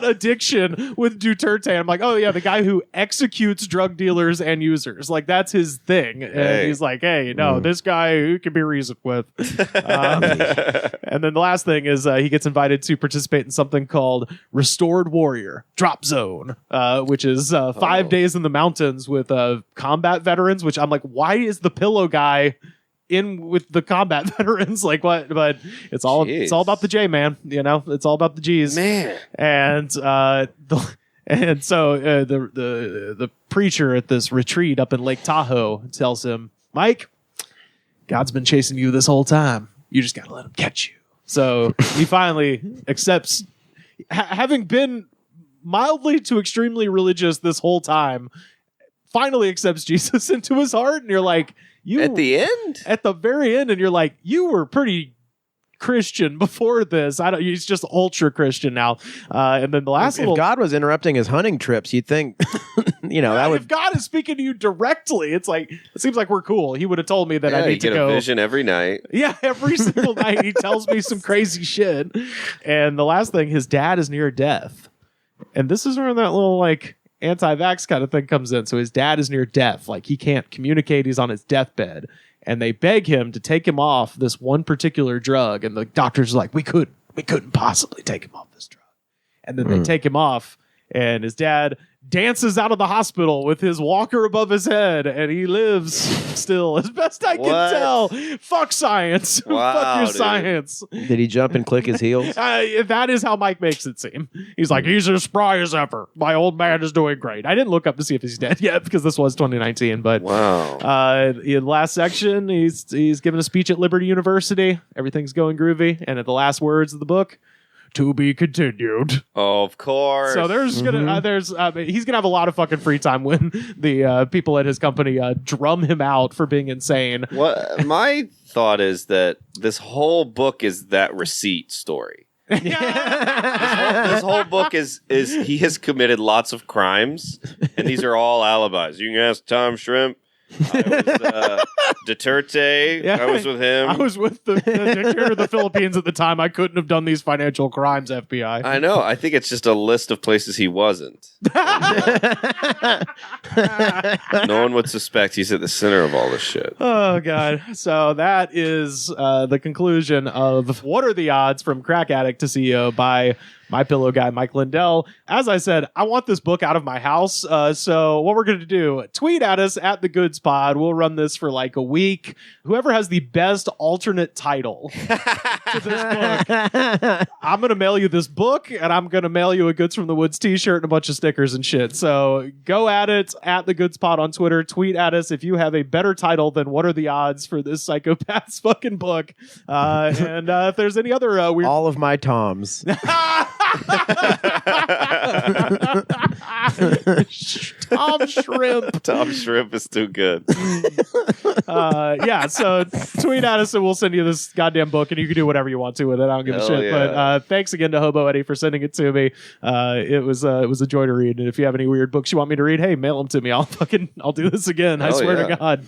addiction with Duterte. I'm like, oh yeah, the guy who executes drug dealers and users. Like, that's his thing. And Hey. he's like, hey, no, this guy who can be reasoned with. And then the last thing is he gets invited to participate in something called Restored Warrior Drop Zone, which is 5 days in the mountains with combat veterans. Which I'm like, why is the pillow guy in with the combat veterans? Like, what? But it's all about the J, man. You know, it's all about the G's, Man. And so the preacher at this retreat up in Lake Tahoe tells him, Mike, God's been chasing you this whole time. You just gotta let him catch you. So he finally accepts, having been mildly to extremely religious this whole time, finally accepts Jesus into his heart. And you're like, you At the end? at the very end, and you're like, you were pretty Christian before this. He's just ultra Christian now. And then the last If God was interrupting his hunting trips, you'd think, that would. if God is speaking to you directly, it's like, it seems like we're cool. He would have told me that I you need to get go. a vision every night. Yeah, every single night he tells me some crazy shit. And the last thing, his dad is near death. And this is where that little like anti-vax kind of thing comes in. So his dad is near death. Like, he can't communicate. He's on his deathbed. And they beg him to take him off this one particular drug. And the doctors are like, we couldn't possibly take him off this drug. And then they take him off, and his dad dances out of the hospital with his walker above his head, and he lives still, as best I can What? tell. Fuck science. Wow, Fuck your dude. science. Did he jump and click his heels? That is how Mike makes it seem. He's like, he's as spry as ever. My old man is doing great. I didn't look up to see if he's dead yet because this was 2019. But Wow. in the last section, he's giving a speech at Liberty University. Everything's going groovy. And at the last words of the book, to be continued. Oh, of course. So he's gonna have a lot of fucking free time when the people at his company drum him out for being insane. What my thought is that this whole book is that receipt story. This whole book is he has committed lots of crimes, and these are all alibis. You can ask Tom Shrimp. I was Duterte. Yeah. I was with him. I was with the dictator of the Philippines at the time. I couldn't have done these financial crimes, FBI. I know. I think it's just a list of places he wasn't. No one would suspect he's at the center of all this shit. Oh, God. So that is the conclusion of What Are the Odds from Crack Addict to CEO by MyPillow guy Mike Lindell. As I said, I want this book out of my house. So what we're going to do, tweet at us at The Goods Pod. We'll run this for like a week. Whoever has the best alternate title to this book, I'm going to mail you this book, and I'm going to mail you a Goods from the Woods t-shirt and a bunch of stickers and shit. So go at it at The Goods Pod on Twitter. Tweet at us if you have a better title than What Are the Odds for this psychopath's fucking book. And if there's any other weird... All of my Toms. Tom Shrimp. Tom Shrimp is too good. Yeah, so tweet at us and we'll send you this goddamn book, and you can do whatever you want to with it. I don't give a Hell shit. yeah. But thanks again to Hobo Eddie for sending it to me. It was a joy to read. And if you have any weird books you want me to read, hey, mail them to me. I'll do this again. I Hell swear yeah. to God.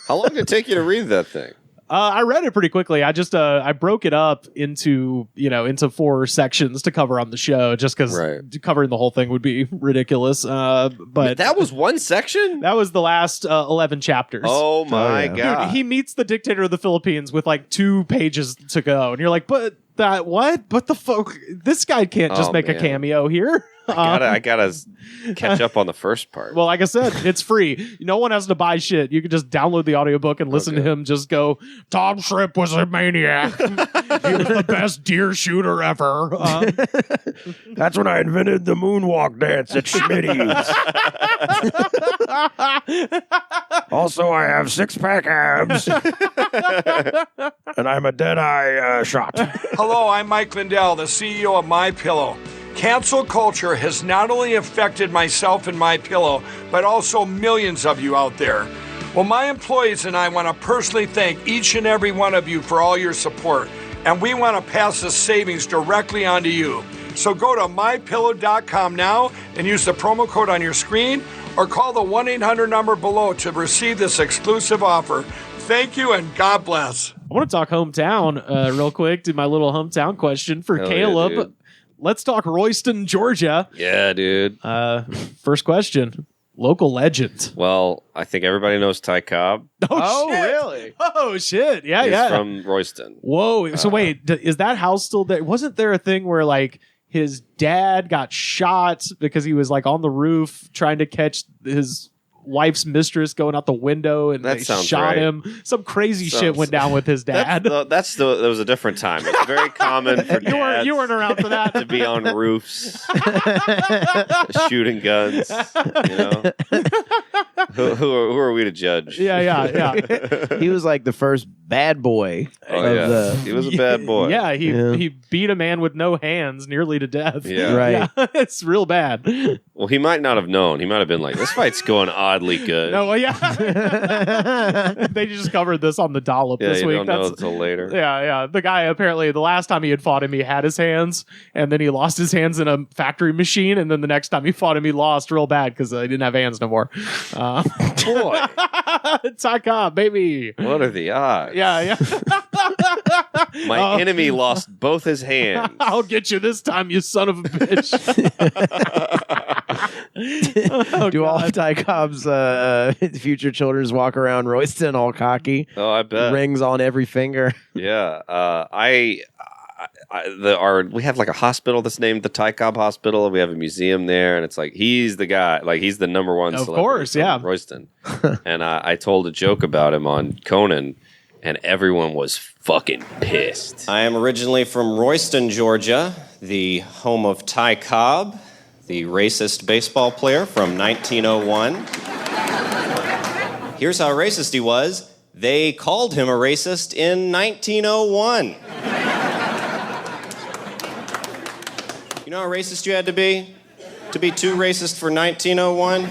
How long did it take you to read that thing? I read it pretty quickly. I just I broke it up into 4 sections to cover on the show, just because Right. covering the whole thing would be ridiculous. But That was one section? that was the last 11 chapters. Oh my yeah. God. Dude, he meets the dictator of the Philippines with like 2 pages to go, and you're like, but that what? But the fuck? This guy can't just Oh, make a man. cameo here. I gotta catch up on the first part. Well, like I said, it's free. No one has to buy shit. You can just download the audiobook and listen to Okay. him just go, Tom Shrimp was a maniac. He was the best deer shooter ever. That's when I invented the moonwalk dance at Schmitty's. Also, I have 6-pack abs. And I'm a Deadeye shot. Hello, I'm Mike Lindell, the CEO of MyPillow. Cancel culture has not only affected myself and MyPillow, but also millions of you out there. Well, my employees and I want to personally thank each and every one of you for all your support, and we want to pass the savings directly on to you. So go to MyPillow.com now and use the promo code on your screen, or call the 1-800 number below to receive this exclusive offer. Thank you and God bless. I want to talk hometown real quick. Do my little hometown question for Hell yeah, Caleb. dude. Let's talk Royston, Georgia. Yeah, dude. First question. Local legend. Well, I think everybody knows Ty Cobb. Oh, shit. really? Oh, shit. Yeah, He's yeah. from Royston. Whoa. So wait, is that house still there? Wasn't there a thing where like his dad got shot because he was like on the roof trying to catch his wife's mistress going out the window, and That they sounds shot right. him? Some crazy shit Sounds- went down with his dad. That was a different time. It's very common for dads you weren't around for that. to be on roofs, shooting guns. You know, who are we to judge? Yeah. He was like the first bad boy Oh of yeah, the... he was a bad boy. Yeah, Yeah. he beat a man with no hands nearly to death. Yeah. Right. Yeah, it's real bad. Well, he might not have known. He might have been like, "This fight's going oddly good." No, well, yeah. They just covered this on the dollop yeah, this you week. don't know until later. Yeah. The guy apparently the last time he had fought him, he had his hands, and then he lost his hands in a factory machine, and then the next time he fought him, he lost real bad because he didn't have hands no more. Boy, Ty Cobb, baby. what are the odds? Yeah. My enemy lost both his hands. I'll get you this time, you son of a bitch. Oh, Do all God. of Ty Cobb's future children's walk around Royston all cocky? Oh, I bet. Rings on every finger. Yeah, we have like a hospital that's named the Ty Cobb Hospital, and we have a museum there, and it's like he's the guy, like he's the number one. Of celebrity course, from yeah. Royston. And I told a joke about him on Conan, and everyone was fucking pissed. I am originally from Royston, Georgia, the home of Ty Cobb, the racist baseball player from 1901. Here's how racist he was. They called him a racist in 1901. You know how racist you had to be? To be too racist for 1901?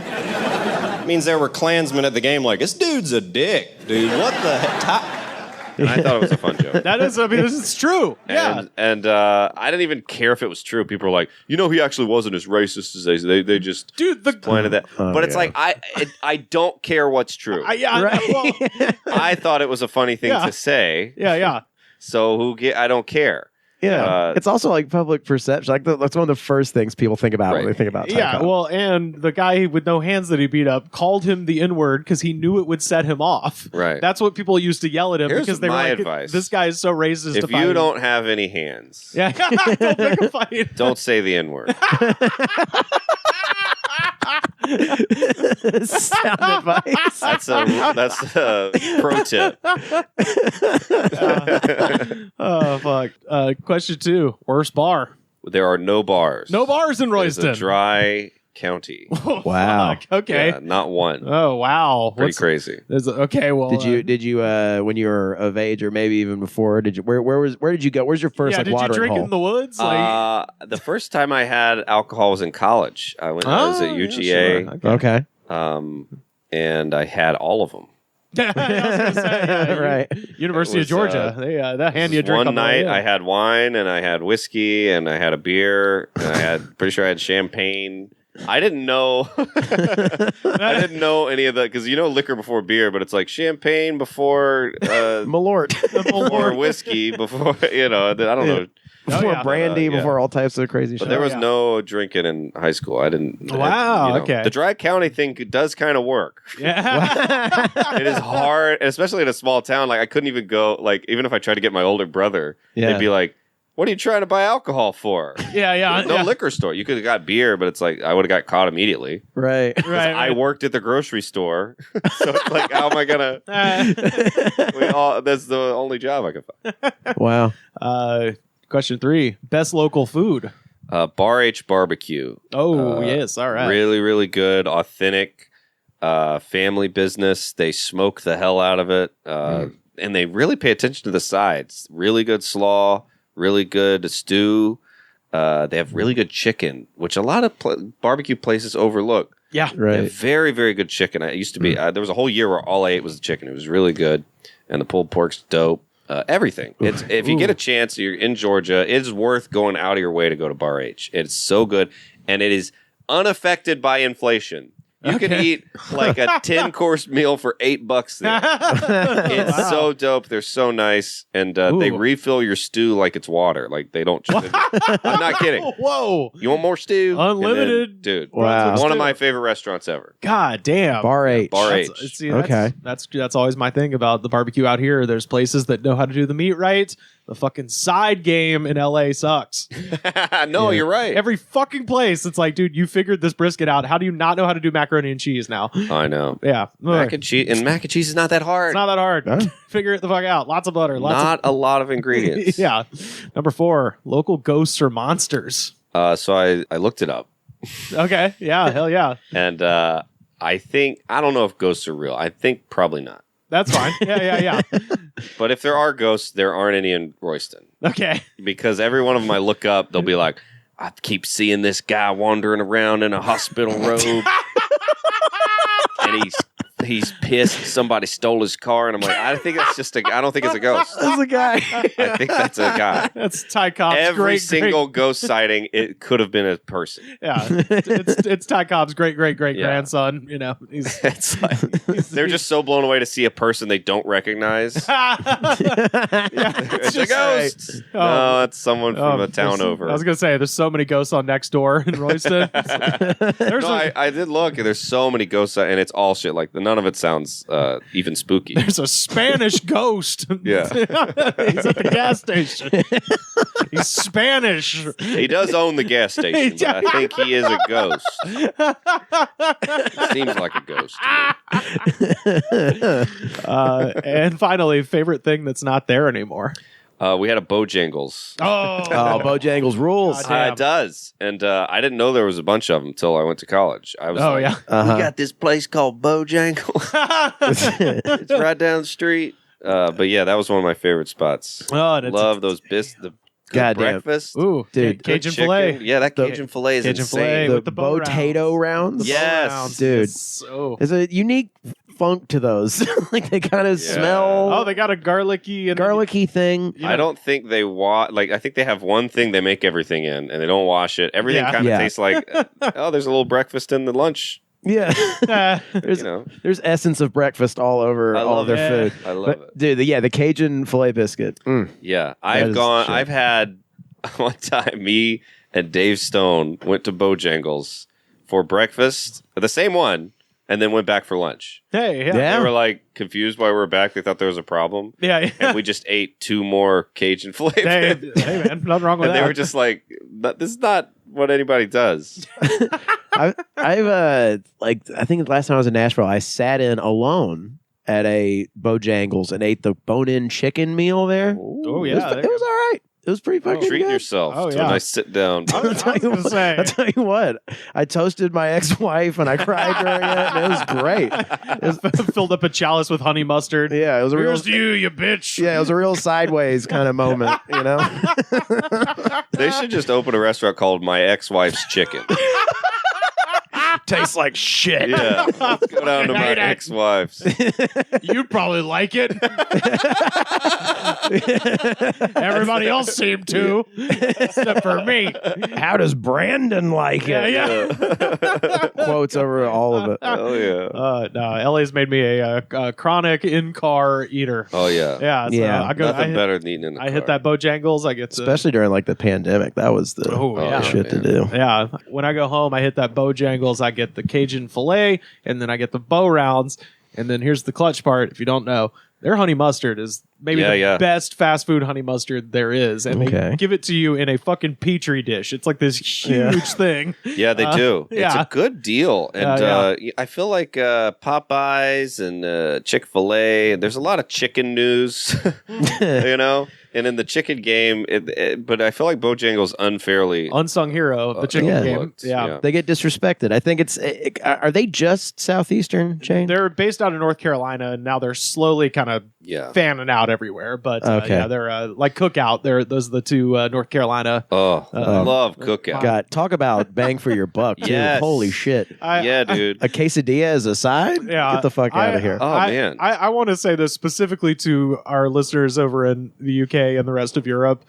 It means there were Klansmen at the game like, this dude's a dick, dude. What the heck? And I thought it was a fun joke. That is, I mean, this is true. Yeah. And I didn't even care if it was true. People were like, he actually wasn't as racist as they just planted that. But it's like I don't care what's true. I thought it was a funny thing to say. Yeah. So I don't care. Yeah, it's also like public perception. Like that's one of the first things people think about when they think about. Yeah, well, and the guy with no hands that he beat up called him the N-word because he knew it would set him off. Right. That's what people used to yell at him because they were like, advice. "This guy is so racist." If you don't have any hands, don't pick a fight. Don't say the N-word. Sound advice. That's a pro tip. Oh fuck! Question 2: worst bar? There are no bars. No bars in Royston. It's a dry county. Wow. Fuck. Okay. Yeah, not one. Oh wow. Pretty crazy. Okay. Well, Did you when you were of age or maybe even before? Did you where did you go? Where's your first did you watering drink hole? in the woods? The first time I had alcohol was in college. I was at UGA. Sure. Okay. And I had all of them. I was gonna say, Right. University of Georgia. They hand you a drink One on the way night in. I had wine and I had whiskey and I had a beer and I had pretty sure I had champagne. I didn't know I didn't know any of that because liquor before beer, but it's like champagne before Malort. before whiskey before I don't know. Before brandy, yeah. before all types of crazy But shit. there was no drinking in high school. I didn't. Wow, okay. The dry county thing does kind of work. Yeah. It is hard, especially in a small town. Like I couldn't even go. Like even if I tried to get my older brother, they'd be like, "What are you trying to buy alcohol for?" Yeah. No liquor store. You could have got beer, but it's like I would have got caught immediately. Right. I worked at the grocery store, so it's like, how am I gonna? That's the only job I could find. Wow. Question 3: best local food. Bar H Barbecue. Oh yes, all right. Really, really good, authentic, family business. They smoke the hell out of it, and they really pay attention to the sides. Really good slaw, really good stew. They have really good chicken, which a lot of barbecue places overlook. Yeah, They Right. have very, very good chicken. It used to be there was a whole year where all I ate was the chicken. It was really good, and the pulled pork's dope. Everything. If you get a chance, you're in Georgia, it is worth going out of your way to go to Bar H. It's so good, and it is unaffected by inflation. You can eat like a 10-course meal for $8 there. It's so dope. They're so nice, and they refill your stew like it's water. Like they don't. I'm not kidding. Whoa! You want more stew? Unlimited? And then, dude. Wow. One of my favorite restaurants ever. God damn. Bar H. Bar H. See, Okay. That's always my thing about the barbecue out here. There's places that know how to do the meat right. The fucking side game in LA sucks. No, you're right. Every fucking place, it's like, dude, you figured this brisket out. How do you not know how to do macaroni and cheese now? I know. Yeah. Mac and cheese is not that hard. It's not that hard. Huh? Figure it the fuck out. Lots of butter. Not a lot of ingredients. Yeah. Number 4, local ghosts or monsters. So I looked it up, Okay. Yeah. Hell yeah. and I don't know if ghosts are real. I think probably not. That's fine. Yeah. But if there are ghosts, there aren't any in Royston. Okay. Because every one of them I look up, they'll be like, I keep seeing this guy wandering around in a hospital robe. And he's pissed somebody stole his car, and I'm like, I think that's just I don't think it's a ghost. That's a guy. I think that's a guy. That's Ty Cobb's Every single ghost sighting, it could have been a person. Yeah. It's Ty Cobb's great grandson. You know, It's like they're just so blown away to see a person they don't recognize. It's a ghost. No, it's someone from a town over. I was gonna say there's so many ghosts on Next Door in Royston. I did look, and there's so many ghosts, and it's all shit. Like none of it sounds even spooky. There's a Spanish ghost. Yeah. He's at the gas station. He's Spanish. He does own the gas station, but I think he is a ghost. Seems like a ghost to me. And finally, favorite thing that's not there anymore. We had a Bojangles. Oh, Bojangles rules. God damn. It does. And I didn't know there was a bunch of them until I went to college. I was Oh, like, yeah. we got this place called Bojangles. It's right down the street. But yeah, that was one of my favorite spots. Oh, and it's- Love those the Goddamn. breakfast. Ooh, Dude, Cajun Chicken. filet. Yeah, that Cajun filet is Cajun insane. filet. The with the bow potato rounds. Yes. rounds. Dude. It's so It's a unique funk to those. Like they kind of smell. Oh, they got a garlicky thing. I don't think they I think they have one thing they make everything in, and they don't wash it. Everything kind of tastes like, there's a little breakfast in the lunch. Yeah. There's essence of breakfast all over all of their food. I love it. Dude, the Cajun filet biscuit. Yeah. I've had one time, me and Dave Stone went to Bojangles for breakfast, the same one, and then went back for lunch. Hey, They were like confused why we were back. They thought there was a problem. Yeah. And we just ate 2 more Cajun filet. Hey, man, nothing wrong with and that. they were just like, this is not what anybody does. I've I think the last time I was in Nashville, I sat in alone at a Bojangles and ate the bone-in chicken meal there. Oh, It was all right. It was pretty fucking Treat good. yourself to a nice sit down. I'll tell you what. I toasted my ex-wife and I cried during it, and it was great. It filled up a chalice with honey mustard. Yeah, it was a real. Here's to you bitch. Yeah, it was a real sideways kind of moment. You know, They should just open a restaurant called My Ex-Wife's Chicken. tastes like shit. Yeah, let's go down to My Ex-Wife's. You'd probably like it. Everybody else seemed to, except for me. How does Brandon like it? Yeah. Quotes over all of it. Oh yeah. No, LA's made me a chronic in-car eater. Oh yeah. Yeah. So Yeah. Nothing better than eating in the car. I hit that Bojangles. I get to, Especially during like the pandemic, that was the shit to do. Yeah. When I go home, I hit that Bojangles. I get the Cajun filet, and then I get the Bo rounds. And then here's the clutch part. If you don't know, their honey mustard is maybe the best fast food honey mustard there is. And they give it to you in a fucking Petri dish. It's like this huge thing. Yeah, they do. It's a good deal. And I feel like Popeyes and Chick-fil-A, there's a lot of chicken news, you know? And in the chicken game, but I feel like Bojangles unfairly unsung hero of the chicken game. Yeah, they get disrespected. I think are they just Southeastern chain? They're based out of North Carolina, and now they're slowly kind of fanning out everywhere. But they're like Cookout. Those are the two North Carolina. I love Cookout. God, talk about bang for your buck too. Yes. Holy shit! Dude. A quesadilla as a side? Yeah, get the fuck out of here. Oh man, I want to say this specifically to our listeners over in the UK and the rest of Europe.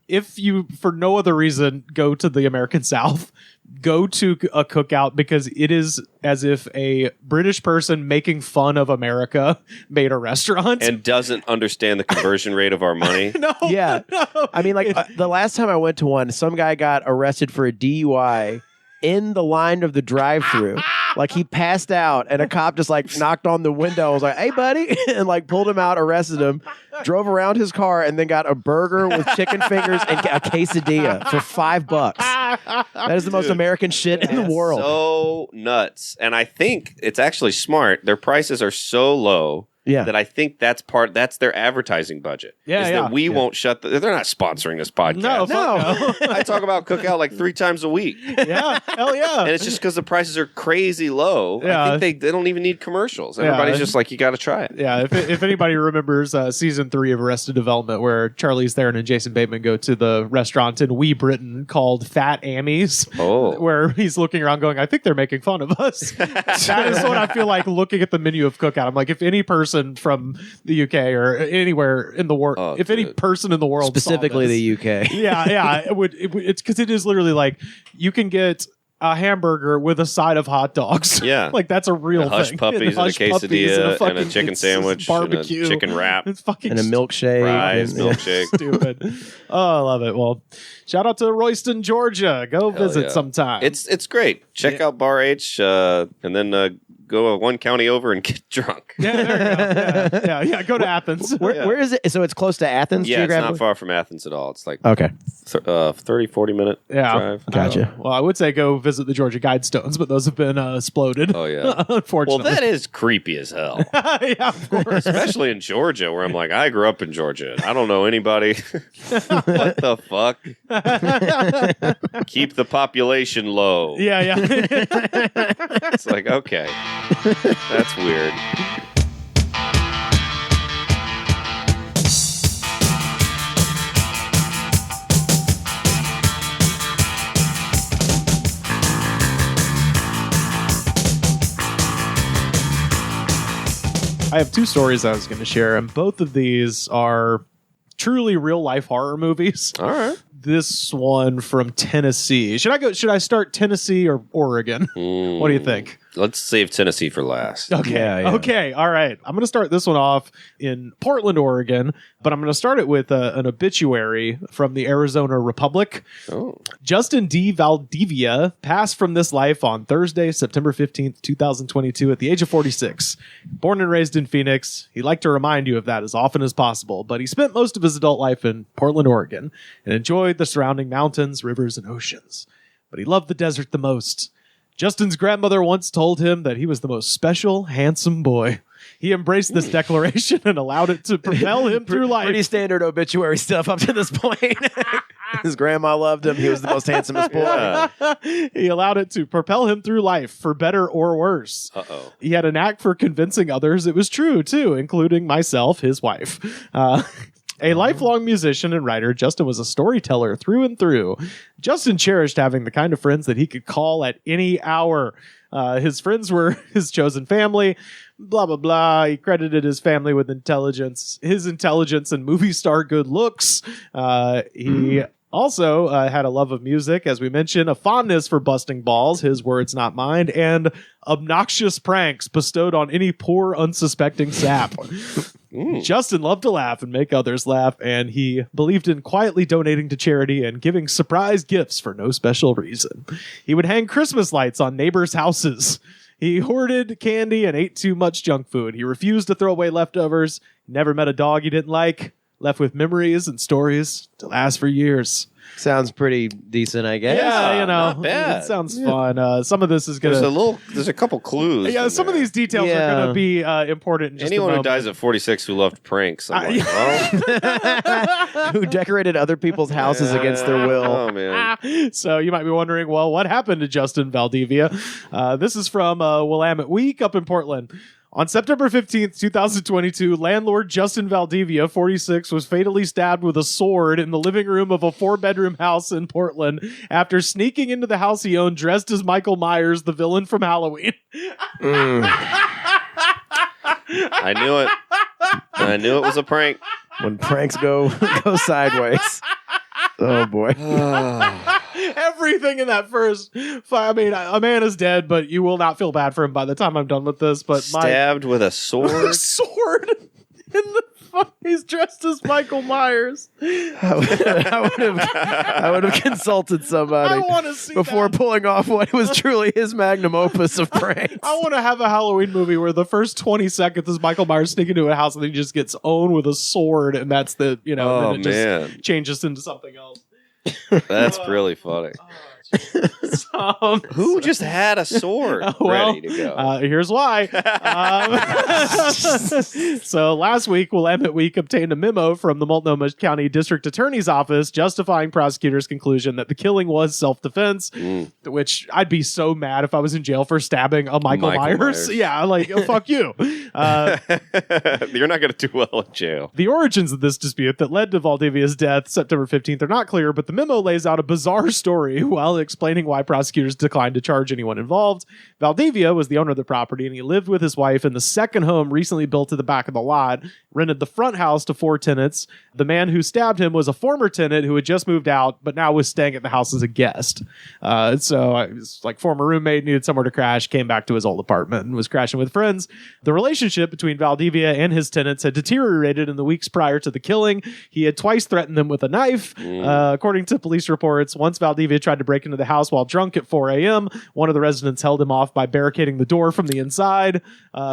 If you, for no other reason, go to the American South, go to a Cookout, because it is as if a British person making fun of America made a restaurant and doesn't understand the conversion rate of our money. No. I mean, like the last time I went to one, some guy got arrested for a DUI in the line of the drive-thru. Like he passed out and a cop just like knocked on the window and was like, "Hey buddy," and like pulled him out, arrested him, drove around his car, and then got a burger with chicken fingers and a quesadilla for $5. That is the most American shit in the world. So nuts. And I think it's actually smart. Their prices are so low that I think that's their advertising budget. That we won't shut they're not sponsoring this podcast. No. I talk about Cookout like 3 times a week. Yeah, hell yeah. And it's just because the prices are crazy low. Yeah. I think they don't even need commercials. Everybody's just like, you got to try it. Yeah, if anybody remembers season 3 of Arrested Development, where Charlize Theron and Jason Bateman go to the restaurant in Wee Britain called Fat Annie's, where he's looking around going, I think they're making fun of us. That is what I feel like looking at the menu of Cookout. I'm like, if any person from the UK or anywhere in the world, any person in the world, specifically the UK, it's because it is literally like you can get a hamburger with a side of hot dogs. Yeah. Like that's a real Hush thing. puppies and a quesadilla and a chicken it's sandwich barbecue and a chicken wrap it's fucking and a milkshake, fries, milkshake. Stupid. Oh, I love it. Well, shout out to Royston, Georgia. Go visit sometime. It's great. Check out Bar H and then go one county over and get drunk. Yeah, there you go. Yeah. Go to Athens. Where is it? So it's close to Athens. Yeah, it's not far from Athens at all. It's like 30-40 minute drive. Gotcha. Well, I would say go visit the Georgia Guidestones, but those have been exploded. Oh yeah, unfortunately. Well, that is creepy as hell. Yeah, of course. Especially in Georgia, where I'm like, I grew up in Georgia. I don't know anybody. What the fuck? Keep the population low. Yeah. It's like, okay, that's weird. I have two stories I was going to share, and both of these are truly real-life horror movies. All right. This one from Tennessee. Should I start Tennessee or Oregon? What do you think? Let's save Tennessee for last. Okay. Yeah. Okay. All right. I'm going to start this one off in Portland, Oregon, but I'm going to start it with an obituary from the Arizona Republic. Oh. Justin D. Valdivia passed from this life on Thursday, September 15th, 2022 at the age of 46. Born and raised in Phoenix, he'd like to remind you of that as often as possible, but he spent most of his adult life in Portland, Oregon, and enjoyed the surrounding mountains, rivers, and oceans. But he loved the desert the most. Justin's grandmother once told him that he was the most special, handsome boy. He embraced this declaration and allowed it to propel him through life. Pretty standard obituary stuff up to this point. His grandma loved him. He was the most handsomest boy. Yeah. He allowed it to propel him through life, for better or worse. Uh-oh. He had a knack for convincing others it was true, too, including myself, his wife. A lifelong musician and writer, Justin was a storyteller through and through. Justin cherished having the kind of friends that he could call at any hour. His friends were his chosen family, blah, blah, blah. He credited his family with his intelligence and movie star good looks. He also had a love of music, as we mentioned, a fondness for busting balls, his words, not mine, and obnoxious pranks bestowed on any poor, unsuspecting sap. Justin loved to laugh and make others laugh, and he believed in quietly donating to charity and giving surprise gifts for no special reason. He would hang Christmas lights on neighbors' houses. He hoarded candy and ate too much junk food. He refused to throw away leftovers, never met a dog he didn't like, left with memories and stories to last for years. Sounds pretty decent, I guess. Yeah, not bad. it sounds fun. Some of this is going to... There's a couple clues. Yeah, some of these details are going to be important in just Anyone a who moment. dies at 46 who loved pranks, I'm like, well, Who decorated other people's houses against their will. oh man. So you might be wondering, well, what happened to Justin Valdivia? This is from Willamette Week up in Portland. On September 15th, 2022, landlord Justin Valdivia, 46, was fatally stabbed with a sword in the living room of a 4-bedroom house in Portland after sneaking into the house he owned dressed as Michael Myers, the villain from Halloween. I knew it. I knew it was a prank. When pranks go sideways. Oh, boy. Everything in that first... I mean, a man is dead, but you will not feel bad for him by the time I'm done with this. But Stabbed with a sword. A sword in the... He's dressed as Michael Myers. I would have consulted somebody I want to see before that. pulling off what was truly his magnum opus of pranks. I want to have a Halloween movie where the first 20 seconds is Michael Myers sneaking into a house and then he just gets owned with a sword, and that's the, and Oh, then it just man. changes into something else. That's really funny. Who just had a sword ready to go? Here's why. So last week, Willamette Week obtained a memo from the Multnomah County District Attorney's Office justifying prosecutors' conclusion that the killing was self-defense, which I'd be so mad if I was in jail for stabbing a Michael Myers. Yeah, like, fuck you. You're not going to do well in jail. The origins of this dispute that led to Valdivia's death September 15th are not clear, but the memo lays out a bizarre story while explaining why prosecutors declined to charge anyone involved. Valdivia was the owner of the property, and he lived with his wife in the second home recently built to the back of the lot, rented the front house to 4 tenants. The man who stabbed him was a former tenant who had just moved out, but now was staying at the house as a guest. So it was like former roommate, needed somewhere to crash, came back to his old apartment and was crashing with friends. The relationship between Valdivia and his tenants had deteriorated in the weeks prior to the killing. He had twice threatened them with a knife. According to police reports, once Valdivia tried to break into the house while drunk at 4 a.m., one of the residents held him off by barricading the door from the inside.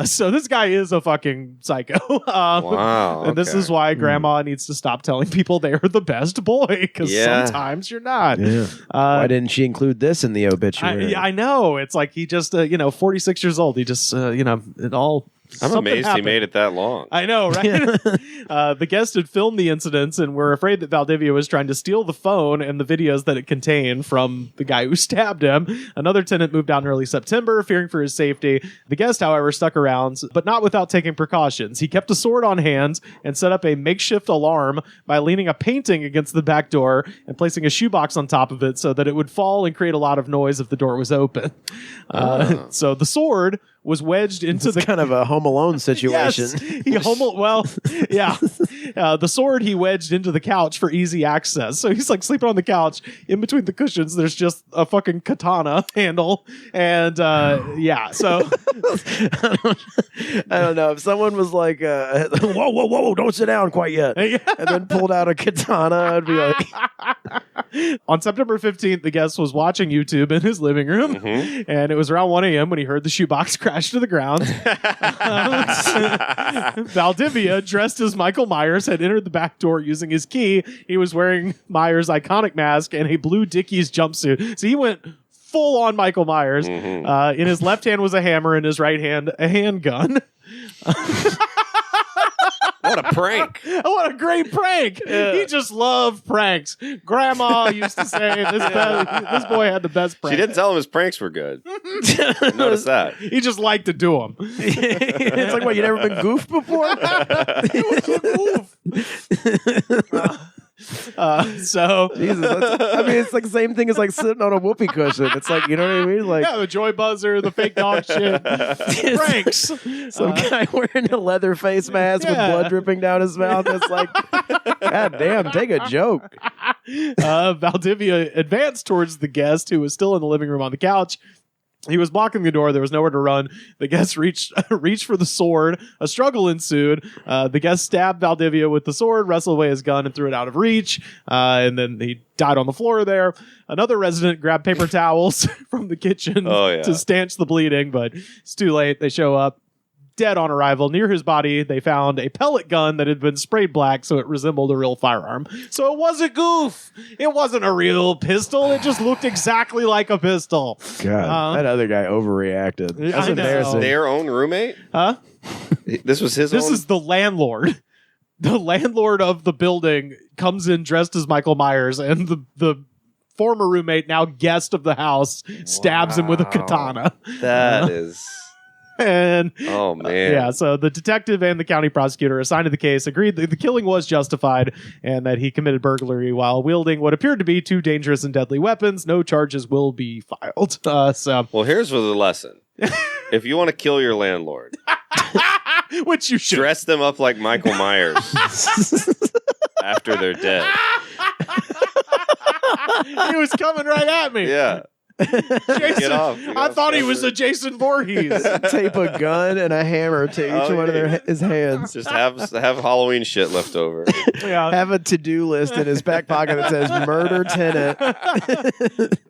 So this guy is a fucking psycho. Wow. And this is why grandma needs to stop telling people they are the best boy, because sometimes you're not. Yeah. Why didn't she include this in the obituary? I know. It's like he just, 46 years old. He just, it all... I'm amazed happened. he made it that long. I know, right? The guest had filmed the incidents and were afraid that Valdivia was trying to steal the phone and the videos that it contained from the guy who stabbed him. Another tenant moved out in early September, fearing for his safety. The guest, however, stuck around, but not without taking precautions. He kept a sword on hand and set up a makeshift alarm by leaning a painting against the back door and placing a shoebox on top of it so that it would fall and create a lot of noise if the door was open. So the sword was wedged into the kind of a Home Alone situation. Yes, the sword he wedged into the couch for easy access. So he's like sleeping on the couch. In between the cushions, there's just a fucking katana handle, and so I don't know if someone was like, "Whoa, don't sit down quite yet," and then pulled out a katana, I'd be like. On September 15th, the guest was watching YouTube in his living room, and it was around 1 a.m. when he heard the shoebox crash to the ground. Valdivia, dressed as Michael Myers, had entered the back door using his key. He was wearing Myers' iconic mask and a blue Dickies jumpsuit. So he went full on Michael Myers. In his left hand was a hammer, in his right hand a handgun. What a prank. What a great prank. Yeah. He just loved pranks. Grandma used to say this boy had the best prank. She didn't tell him his pranks were good. Notice that. He just liked to do them. It's like, what, you never been goofed before? It was a goof. So Jesus, it's like the same thing as like sitting on a whoopee cushion. It's like, you know what I mean? Like the joy buzzer, the fake dog shit, pranks. Some guy wearing a leather face mask with blood dripping down his mouth. It's like, God damn, take a joke. Valdivia advanced towards the guest, who was still in the living room on the couch. He was blocking the door. There was nowhere to run. The guest reached for the sword. A struggle ensued. The guest stabbed Valdivia with the sword, wrestled away his gun, and threw it out of reach. And then he died on the floor there. Another resident grabbed paper towels from the kitchen to stanch the bleeding, but it's too late. They show up. Dead on arrival. Near his body, they found a pellet gun that had been sprayed black so it resembled a real firearm. So it was a goof. It wasn't a real pistol. It just looked exactly like a pistol. God, that other guy overreacted. That's embarrassing. Their own roommate? Huh? This was his This is the landlord. The landlord of the building comes in dressed as Michael Myers, and the former roommate, now guest of the house, stabs him with a katana. That is... And oh man, so the detective and the county prosecutor assigned to the case agreed that the killing was justified and that he committed burglary while wielding what appeared to be two dangerous and deadly weapons. No charges will be filed. Well, here's the lesson: if you want to kill your landlord, which you should, dress them up like Michael Myers after they're dead. He was coming right at me. Yeah. Jason, I thought he was a Jason Voorhees. Tape a gun and a hammer to each one of his hands. Just have Halloween shit left over. Yeah. Have a to-do list in his back pocket that says murder tenant.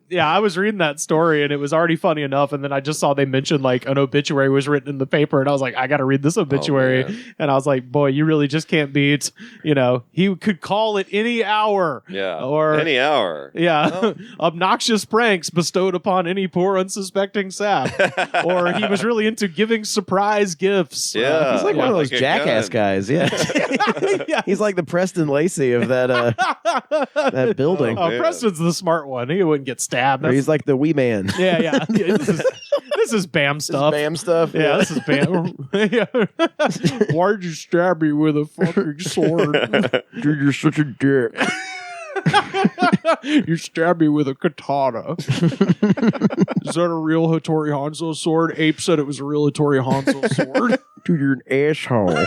Yeah, I was reading that story and it was already funny enough, and then I just saw they mentioned like an obituary was written in the paper, and I was like, I gotta read this obituary. And I was like, boy, you really just can't beat, he could call it any hour. Yeah. Or any hour. Yeah. Well. Obnoxious pranks bestowed upon any poor unsuspecting sap. Or he was really into giving surprise gifts. Yeah. He's like one of those jackass guys. Yeah. Yeah. He's like the Preston Lacey of that that building. Oh, Preston's the smart one. He wouldn't get stabbed. He's like the wee man. Yeah. This is Bam stuff. Bam stuff. Yeah, this is Bam. Yeah. Why'd you stab me with a fucking sword? Dude, you're such a dick. You stabbed me with a katana. Is that a real Hattori Hanzo sword? Ape said it was a real Hattori Hanzo sword. Dude, you're an asshole.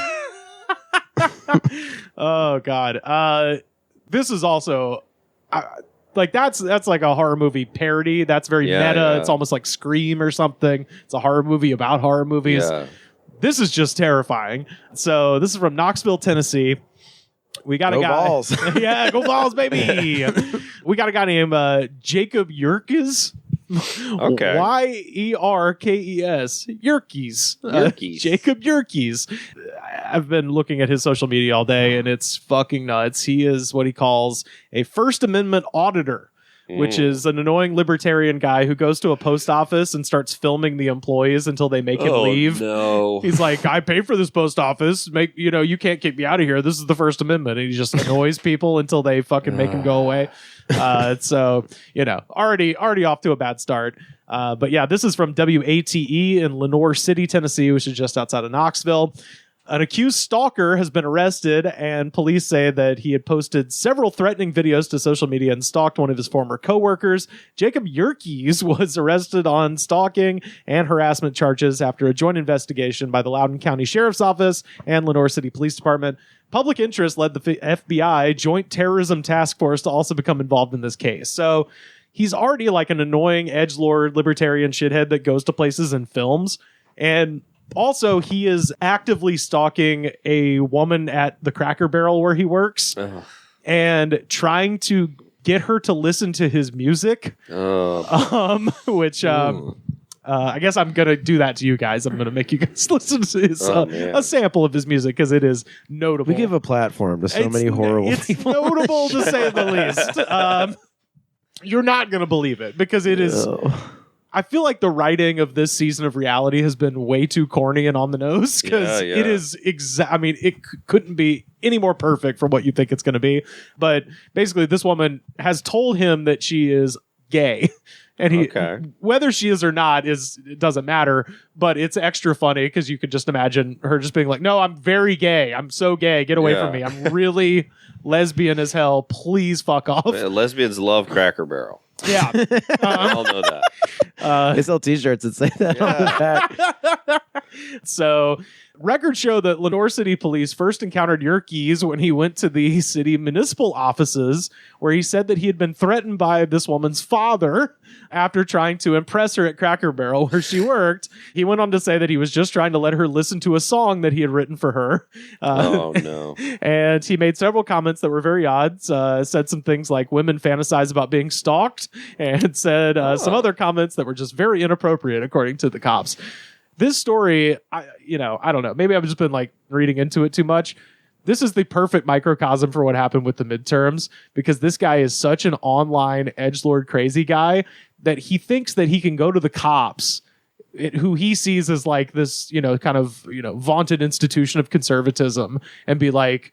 Oh, God. This is also... like that's like a horror movie parody. That's very meta. Yeah. It's almost like Scream or something. It's a horror movie about horror movies. Yeah. This is just terrifying. So this is from Knoxville, Tennessee. We got a guy. Balls. Yeah, go balls, baby. We got a guy named Jacob Yerkes. Okay. Yerkes. Yerkes. Jacob Yerkes. I've been looking at his social media all day, and it's fucking nuts. He is what he calls a First Amendment auditor, which is an annoying libertarian guy who goes to a post office and starts filming the employees until they make him leave. No. He's like, I pay for this post office. You can't kick me out of here. This is the First Amendment. And he just annoys people until they fucking make him go away. So, already off to a bad start. But yeah, this is from WATE in Lenoir City, Tennessee, which is just outside of Knoxville. An accused stalker has been arrested, and police say that he had posted several threatening videos to social media and stalked one of his former coworkers. Jacob Yerkes was arrested on stalking and harassment charges after a joint investigation by the Loudoun County Sheriff's Office and Lenoir City Police Department. Public interest led the FBI Joint Terrorism Task Force to also become involved in this case. So he's already like an annoying edgelord libertarian shithead that goes to places and films, and also, he is actively stalking a woman at the Cracker Barrel where he works and trying to get her to listen to his music, which I guess I'm going to do that to you guys. I'm going to make you guys listen to his, a sample of his music because it is notable. We give a platform to so many horrible people. It's notable to say the least. You're not going to believe it because it is... I feel like the writing of this season of reality has been way too corny and on the nose because it is I mean, it couldn't be any more perfect for what you think it's going to be. But basically, this woman has told him that she is gay. And he, whether she is or not, it doesn't matter. But it's extra funny because you could just imagine her just being like, "No, I'm very gay. I'm so gay. Get away from me. I'm really lesbian as hell. Please fuck off." Lesbians love Cracker Barrel. Yeah, I all know that. They sell T-shirts that say that on the back. So, records show that Lenoir City Police first encountered Yerkes when he went to the city municipal offices, where he said that he had been threatened by this woman's father after trying to impress her at Cracker Barrel, where she worked. He went on to say that he was just trying to let her listen to a song that he had written for her. Oh, no. And he made several comments that were very odd. Said some things like women fantasize about being stalked, and said some other comments that were just very inappropriate, according to the cops. This story, I don't know. Maybe I've just been like reading into it too much. This is the perfect microcosm for what happened with the midterms, because this guy is such an online edgelord crazy guy that he thinks that he can go to the cops, who he sees as like this, kind of, vaunted institution of conservatism, and be like,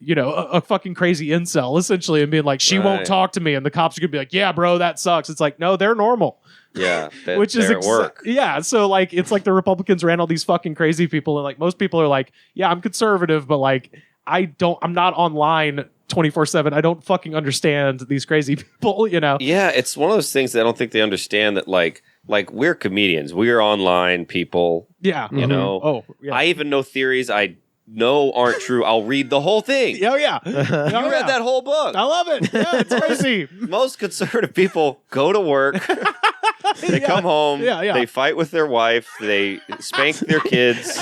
a fucking crazy incel, essentially, and being like, she won't talk to me. And the cops are going to be like, yeah, bro, that sucks. It's like, no, they're normal. Yeah. Which is at work. Yeah. So like, it's like the Republicans ran all these fucking crazy people. And like, most people are like, yeah, I'm conservative, but like, I'm not online 24/7. I don't fucking understand these crazy people, Yeah. It's one of those things that I don't think they understand, that like we're comedians. We're online people. Yeah. Oh, yeah. I even know theories I know aren't true. I'll read the whole thing. Oh, yeah. You read that whole book. I love it. Yeah, it's crazy. Most conservative people go to work. They come home. Yeah. They fight with their wife. They spank their kids.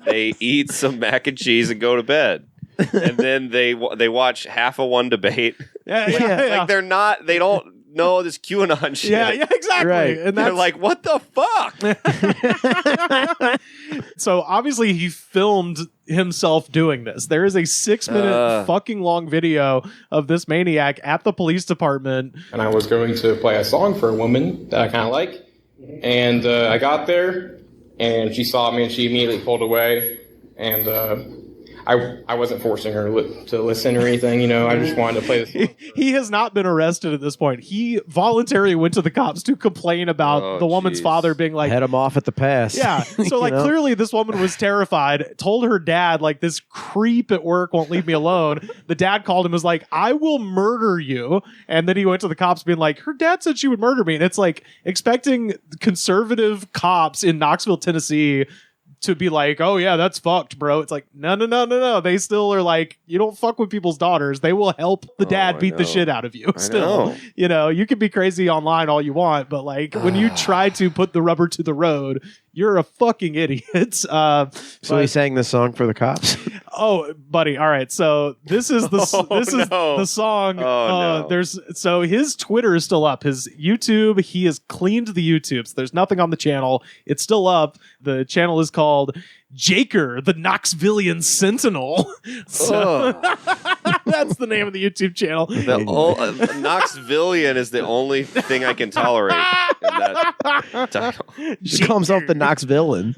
They eat some mac and cheese and go to bed. And then they watch half of one debate. Yeah. Like they don't know this QAnon shit. Yeah, exactly. Right. And they're like, what the fuck? So obviously he filmed himself doing this. There is a 6-minute fucking long video of this maniac at the police department. And I was going to play a song for a woman that I kind of like. And I got there, and she saw me, and she immediately pulled away. And I wasn't forcing her to listen or anything, I just wanted to play this. He has not been arrested at this point. He voluntarily went to the cops to complain about the woman's father being like... Head him off at the pass. Yeah. So like clearly this woman was terrified, told her dad, like, this creep at work won't leave me alone. The dad called him, was like, I will murder you. And then he went to the cops being like, her dad said she would murder me. And it's like expecting conservative cops in Knoxville, Tennessee to be like, oh yeah, that's fucked, bro. It's like, no. They still are like, you don't fuck with people's daughters. They will help the dad beat the shit out of you. Still, you can be crazy online all you want, but like when you try to put the rubber to the road, you're a fucking idiot. So he sang this song for the cops. Oh, buddy. All right. So this is the the song. So his Twitter is still up. His YouTube, he has cleaned the YouTube. So there's nothing on the channel. It's still up. The channel is called Jaker, the Knoxvillian Sentinel. So that's the name of the YouTube channel. Knoxvillian is the only thing I can tolerate in that title. He calls himself the Knoxvillian.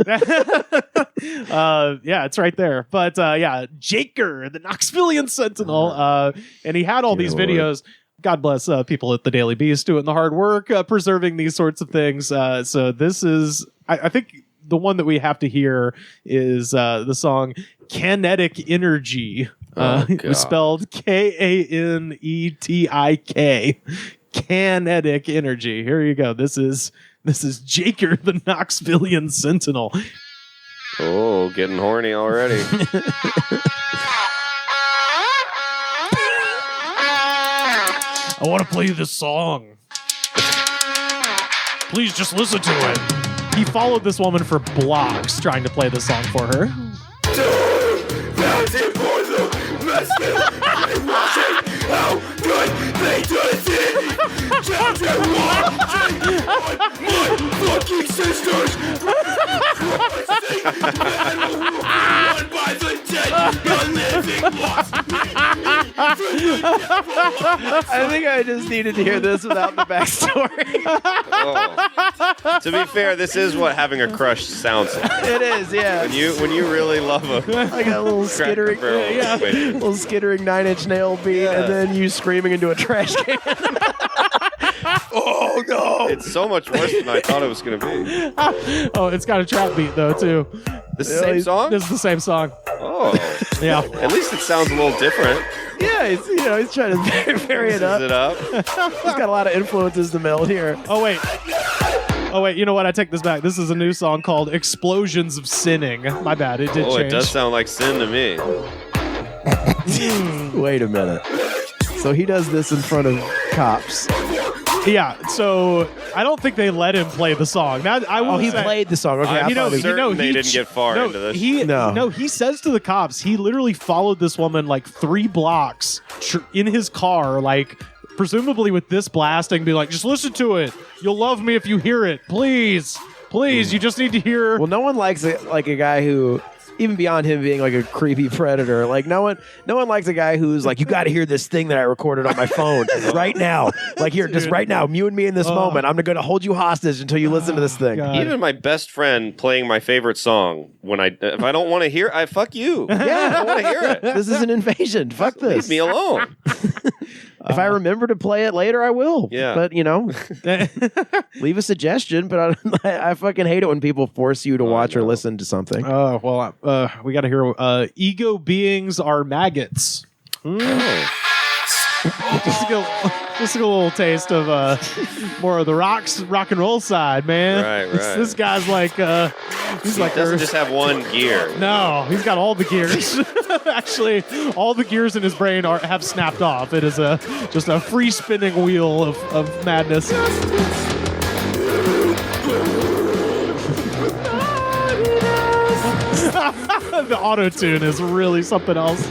Yeah, it's right there. But Jaker, the Knoxvillian Sentinel. And he had all these videos. God bless people at the Daily Beast doing the hard work, preserving these sorts of things. So this is, I think the one that we have to hear is the song Kinetic Energy. It was spelled Kanetik. Kinetic Energy. Here you go. This is Jaker the Knoxvillian Sentinel. Oh, getting horny already. I want to play this song. Please just listen to it. He followed this woman for blocks trying to play this song for her. That's it for the message. Watching how good they do it. Children watching on my fucking sisters. One by the dead, the living lost. I think I just needed to hear this without the backstory. Oh. To be fair, this is what having a crush sounds like. It is, yeah. When you really love a like a little skittering, little skittering 9 Inch Nail beat, and then you screaming into a trash can. Oh no! It's so much worse than I thought it was going to be. Oh, it's got a trap beat though too. This is the same song? This is the same song. Oh, yeah. At least it sounds a little different. Yeah, he's trying to vary it up. He's got a lot of influences to meld here. Oh wait, you know what? I take this back. This is a new song called Explosions of Sinning. My bad, it did change. It does sound like sin to me. Wait a minute. So he does this in front of cops. Yeah, so I don't think they let him play the song. Now, he played the song. Okay, they didn't get far into this. He says to the cops, he literally followed this woman like 3 blocks in his car, like presumably with this blasting, be like, just listen to it. You'll love me if you hear it. Please, you just need to hear. Well, no one likes it like a guy who, even beyond him being like a creepy predator, like no one likes a guy who's like, you got to hear this thing that I recorded on my phone right now. Like here, just right now, you and me in this moment. I'm going to hold you hostage until you listen to this thing. God. Even my best friend playing my favorite song, if I don't want to hear, I fuck you. Yeah, I don't want to hear it. This is an invasion. Fuck this. Leave me alone. If I remember to play it later, I will. Yeah. But, leave a suggestion. But I fucking hate it when people force you to watch or listen to something. Oh, well, we got to hear Ego Beings Are Maggots. Just a little taste of more of the rock and roll side, man. Right. This guy's like he doesn't just have one gear. No, he's got all the gears. Actually, all the gears in his brain have snapped off. It is just a free spinning wheel of madness. The auto-tune is really something else.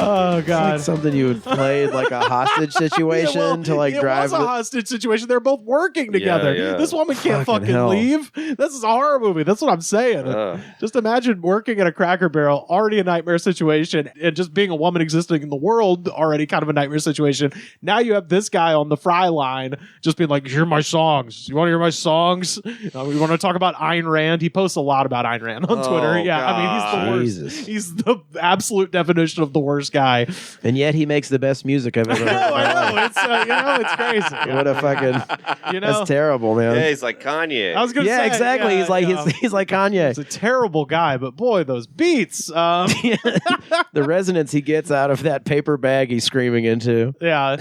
Oh God! It's like something you would play in like a hostage situation to like drive. It was a hostage situation. They're both working together. Yeah. This woman can't fucking leave. This is a horror movie. That's what I'm saying. Just imagine working at a Cracker Barrel, already a nightmare situation, and just being a woman existing in the world, already kind of a nightmare situation. Now you have this guy on the fry line, just being like, "Hear my songs. You want to hear my songs? We want to talk about Ayn Rand." He posts a lot about Ayn Rand on Twitter. Yeah, God. I mean, he's the worst. Jesus. He's the absolute definition of the worst guy. And yet he makes the best music I've ever heard. I know. It's it's crazy. What a fucking that's terrible, man. Yeah, he's like Kanye. I was gonna say, exactly. He's like he's like Kanye. He's a terrible guy, but boy, those beats. The resonance he gets out of that paper bag he's screaming into. Yeah.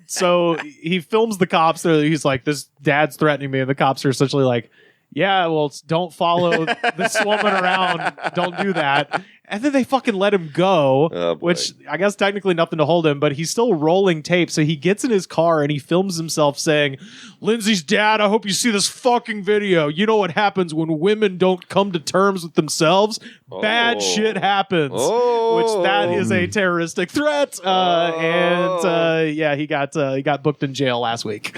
So he films the cops. He's like, this dad's threatening me, and the cops are essentially like, yeah, well, don't follow this woman around. Don't do that. And then they fucking let him go, which I guess technically nothing to hold him, but he's still rolling tape. So he gets in his car and he films himself saying, "Lindsay's dad, I hope you see this fucking video. You know what happens when women don't come to terms with themselves? Bad shit happens." Which that is a terroristic threat. And he got booked in jail last week.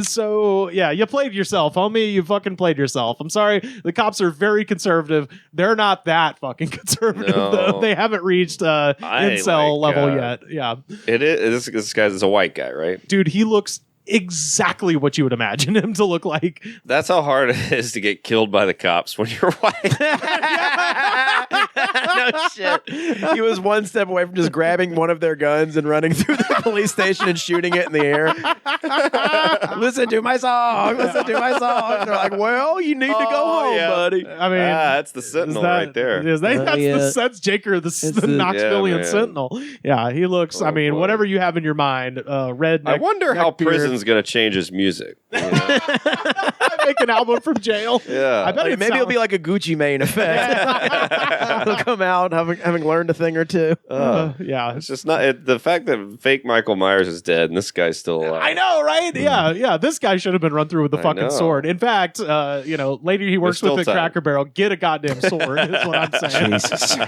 So yeah, you played yourself, homie. You fucking played yourself. I'm sorry. The cops are very conservative. They're not that fucking conservative. No. They haven't reached incel level yet. Yeah, it is. This guy's a white guy, right? Dude, he looks exactly what you would imagine him to look like. That's how hard it is to get killed by the cops when you're white. No shit. He was one step away from just grabbing one of their guns and running through the police station and shooting it in the air. Listen to my song. Listen to my song. They're like, well, you need to go home, buddy. I mean, that's the Sentinel right there. That's Jaker, the Knoxvillian Sentinel. Yeah, he looks. I mean, whatever you have in your mind, red. I wonder how prison's going to change his music. You know? Make an album from jail. Yeah, I bet maybe it'll be like a Gucci Mane effect. He'll come out having learned a thing or two. Yeah, it's just not the fact that fake Michael Myers is dead and this guy's still alive. I know, right? Yeah. This guy should have been run through with the fucking sword. In fact, lady he works with at Cracker Barrel, get a goddamn sword. Is what I'm saying.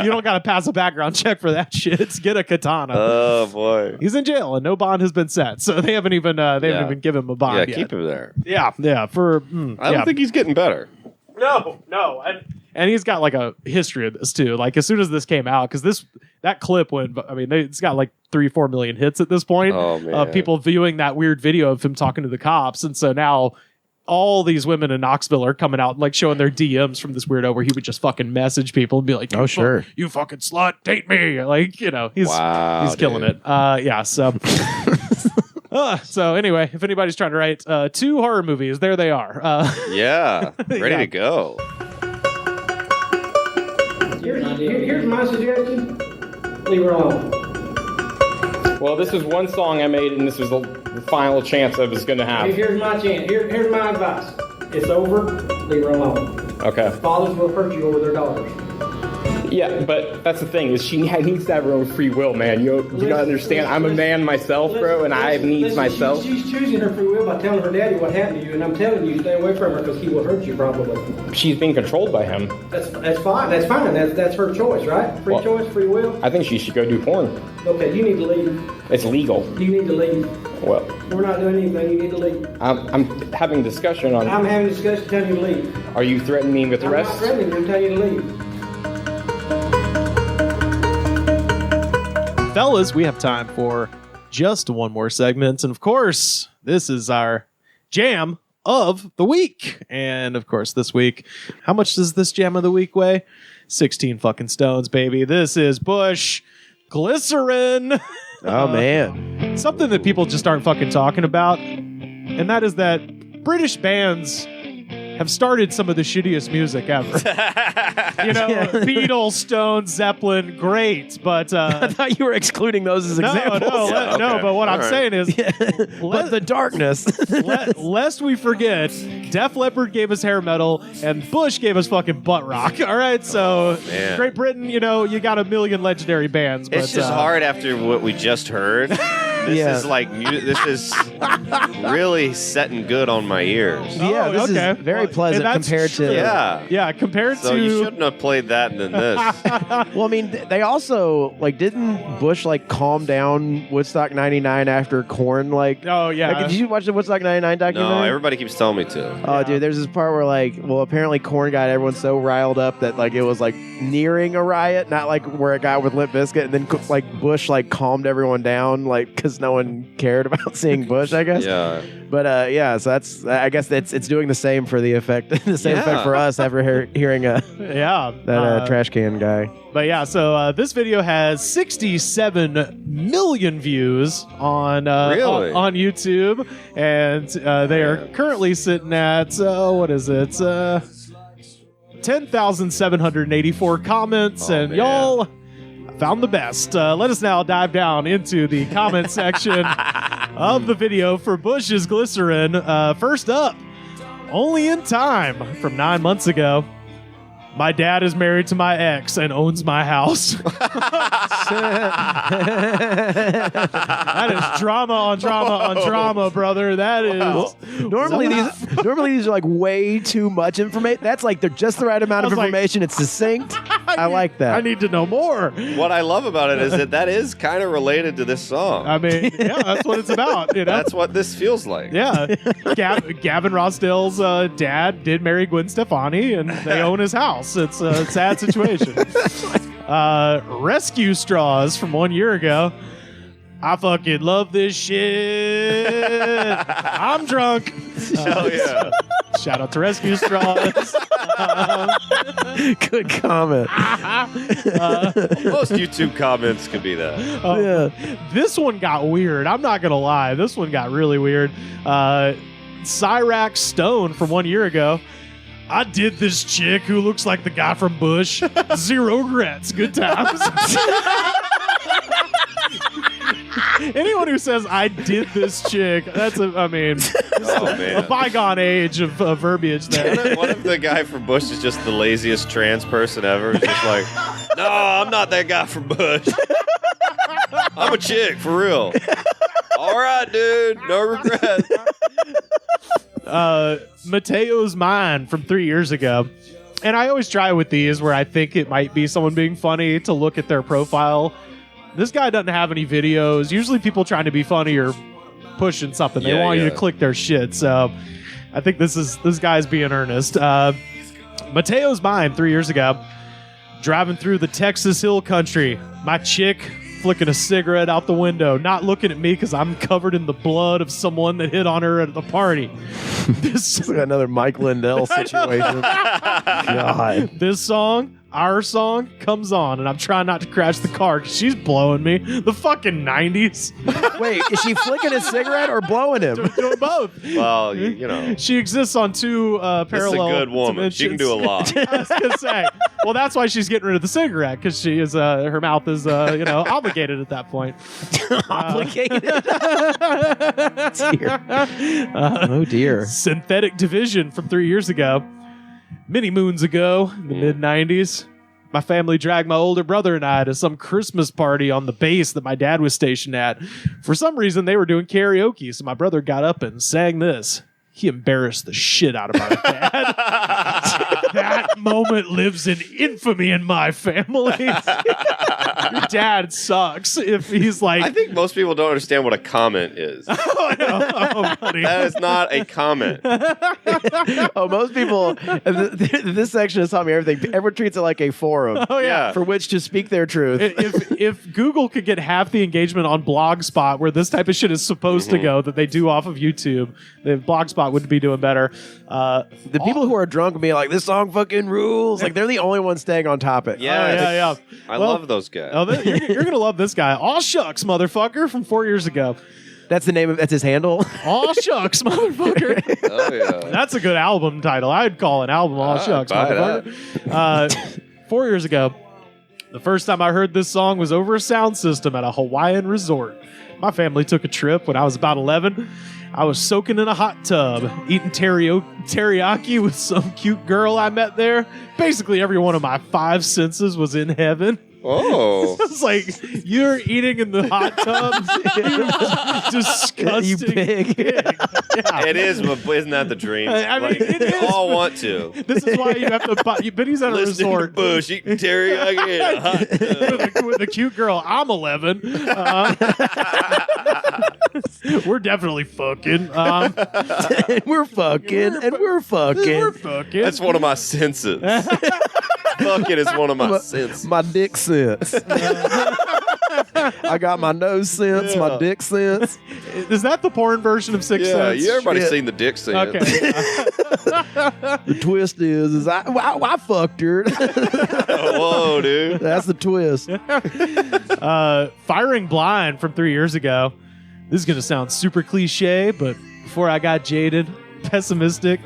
You don't got to pass a background check for that shit. Get a katana. Oh boy, he's in jail and no bond has been set, so they haven't even even given him a bond. Yeah, yet. keep him there. Yeah. I don't think he's getting better. No, and he's got like a history of this too. Like as soon as this came out, because that clip went. I mean, it's got like 3-4 million hits at this point of people viewing that weird video of him talking to the cops, and so now all these women in Knoxville are coming out like showing their DMs from this weirdo where he would just fucking message people and be like, "Oh sure, you fucking slut, date me!" Like he's killing it. Yeah, so. So anyway, if anybody's trying to write 2 horror movies, there they are. Ready to go. Here's my suggestion. Leave her alone. Well, this is one song I made, and this was the final chance I was going to have. Here's my chance. Here's my advice. It's over. Leave her alone. Okay. Fathers will hurt you over their daughters. Yeah, but that's the thing is she needs to have her own free will, man. You don't understand. I'm a man myself, bro, and I have needs myself. She's choosing her free will by telling her daddy what happened to you, and I'm telling you, stay away from her because he will hurt you probably. She's being controlled by him. That's fine. That's fine. That's her choice, right? Free choice, free will. I think she should go do porn. Okay, you need to leave. It's legal. You need to leave. Well, we're not doing anything. You need to leave. I'm having a discussion on. I'm having a discussion telling you to leave. Are you threatening me with arrest? I'm not threatening you. I'm telling you to leave. Fellas, we have time for just one more segment. And of course, this is our jam of the week. And of course, this week, how much does this jam of the week weigh? 16 fucking stones, baby. This is Bush Glycerine. Oh, man. Something that people just aren't fucking talking about. And that is that British bands have started some of the shittiest music ever. Beatles, Stones, Zeppelin, great, but I thought you were excluding those as examples. No, but what I'm saying is, but the darkness. Lest we forget, Def Leppard gave us hair metal, and Bush gave us fucking butt rock. All right, so Great Britain, you got a million legendary bands. But, it's just hard after what we just heard. This is like this is really setting good on my ears. Yeah, this is very pleasant compared to compared so to. You shouldn't have played that than this. Well, I mean, they also didn't Bush calm down Woodstock '99 after Korn Oh yeah. Did you watch the Woodstock '99 documentary? No, everybody keeps telling me to. Oh, dude, there's this part where apparently Korn got everyone so riled up that it was nearing a riot, not where it got with Limp Bizkit, and then Bush calmed everyone down because no one cared about seeing Bush, I guess. Yeah. But so that's I guess it's doing the same for the effect, effect for us after hearing that trash can guy. But yeah, so this video has 67 million views on YouTube, and they are currently sitting at what is it? 10,784 comments, and y'all found the best. Let us now dive down into the comment section of the video for Bush's Glycerine. First up, Only in Time from 9 months ago. My dad is married to my ex and owns my house. That is drama on drama on drama, brother. That is normally these are way too much information. That's they're just the right amount of information. It's succinct. I like that. I need to know more. What I love about it is that is kind of related to this song. I mean, yeah, that's what it's about. That's what this feels like. Yeah, Gavin Rossdale's dad did marry Gwen Stefani, and they own his house. It's a sad situation. Rescue Straws from 1 year ago. I fucking love this shit. I'm drunk. Hell yeah. Shout out to Rescue Straws. Good comment. Most YouTube comments could be that. This one got weird. I'm not going to lie. This one got really weird. Cyrax Stone from 1 year ago. I did this chick who looks like the guy from Bush. Zero regrets. Good times. Anyone who says I did this chick, that's a bygone age of verbiage there. What if the guy from Bush is just the laziest trans person ever? It's just like, no, I'm not that guy from Bush. I'm a chick, for real. All right, dude. No regrets. Mateo's Mine from 3 years ago. And I always try with these where I think it might be someone being funny to look at their profile. This guy doesn't have any videos. Usually people trying to be funny or pushing something. They want you to click their shit. So I think this guy's being earnest. Mateo's Mine 3 years ago. Driving through the Texas Hill Country. My chick flicking a cigarette out the window, not looking at me because I'm covered in the blood of someone that hit on her at the party. This is like another Mike Lindell situation. God. This song, our song, comes on, and I'm trying not to crash the car because she's blowing me. The fucking 90s. Wait, is she flicking a cigarette or blowing him? Doing both. Well, you know. She exists on two parallel. This is a good woman. Dimensions. She can do a lot. I was going to say. Well, that's why she's getting rid of the cigarette, because she is, her mouth is, obligated at that point. Obligated? Oh, dear. Synthetic Division from 3 years ago. Many moons ago, in the mid-90s, my family dragged my older brother and I to some Christmas party on the base that my dad was stationed at. For some reason, they were doing karaoke, so my brother got up and sang this. He embarrassed the shit out of our dad. That moment lives in infamy in my family. Your dad sucks if he's like... I think most people don't understand what a comment is. Oh, no. Oh, buddy. That is not a comment. Most people... This section has taught me everything. Everyone treats it like a forum. Oh, yeah. For which to speak their truth. If Google could get half the engagement on Blogspot, where this type of shit is supposed to go, that they do off of YouTube, the Blogspot would be doing better. The people who are drunk and being like, this song fucking rules. Like, they're the only ones staying on topic. Yeah. I love those guys. You're going to love this guy. Aw Shucks, motherfucker, from 4 years ago. That's the name of, that's his handle? Aw Shucks, motherfucker. Oh, yeah. That's a good album title. I'd call an album Aw Shucks, motherfucker. 4 years ago, the first time I heard this song was over a sound system at a Hawaiian resort. My family took a trip when I was about 11. I was soaking in a hot tub, eating teriyaki with some cute girl I met there. Basically, every one of my five senses was in heaven. Oh. It's like, you're eating in the hot tub? You disgusting You pig. Yeah. It is, but isn't that the dream? I mean, it is. We all want to. This is why you have to buy. But he's at a Listening resort. to Bush, eating teriyaki in a hot tub. with a cute girl. I'm 11. We're definitely fucking. And we're fucking. And we're fucking. We're fucking. That's one of my senses. Fucking is one of my senses. My dick sense. I got my nose sense, my dick sense. Is that the porn version of Sixth Sense? Yeah, everybody's seen the dick sense. Okay. The twist is I fucked her. Whoa, dude. That's the twist. Firing Blind from 3 years ago. This is going to sound super cliche, but before I got jaded, pessimistic,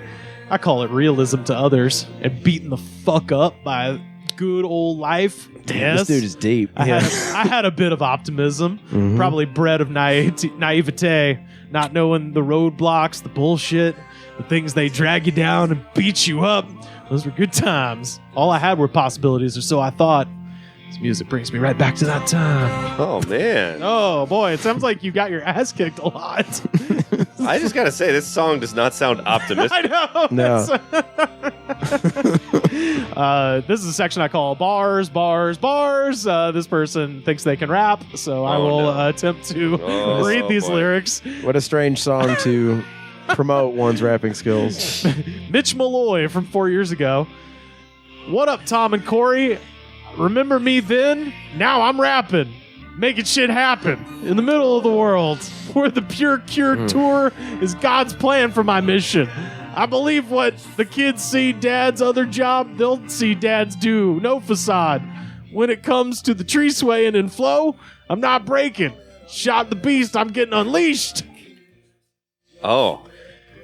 I call it realism to others and beaten the fuck up by good old life. Damn, this dude is deep. I had a bit of optimism, probably bred of naivete, not knowing the roadblocks, the bullshit, the things they drag you down and beat you up. Those were good times. All I had were possibilities, or so I thought. This music brings me right back to that time. Oh, man. Oh, boy. It sounds like you got your ass kicked a lot. I just got to say, this song does not sound optimistic. I know. No. This is a section I call bars. This person thinks they can rap, so I will attempt to read these lyrics. What a strange song to promote one's rapping skills. Mitch Malloy from 4 years ago. What up, Tom and Corey? Remember me then? Now I'm rapping. Making shit happen in the middle of the world, where the Pure Cure tour is God's plan for my mission. I believe what the kids see dad's other job, they'll see dads do. No facade. When it comes to the tree swaying and flow, I'm not breaking. Shot the beast, I'm getting unleashed. Oh.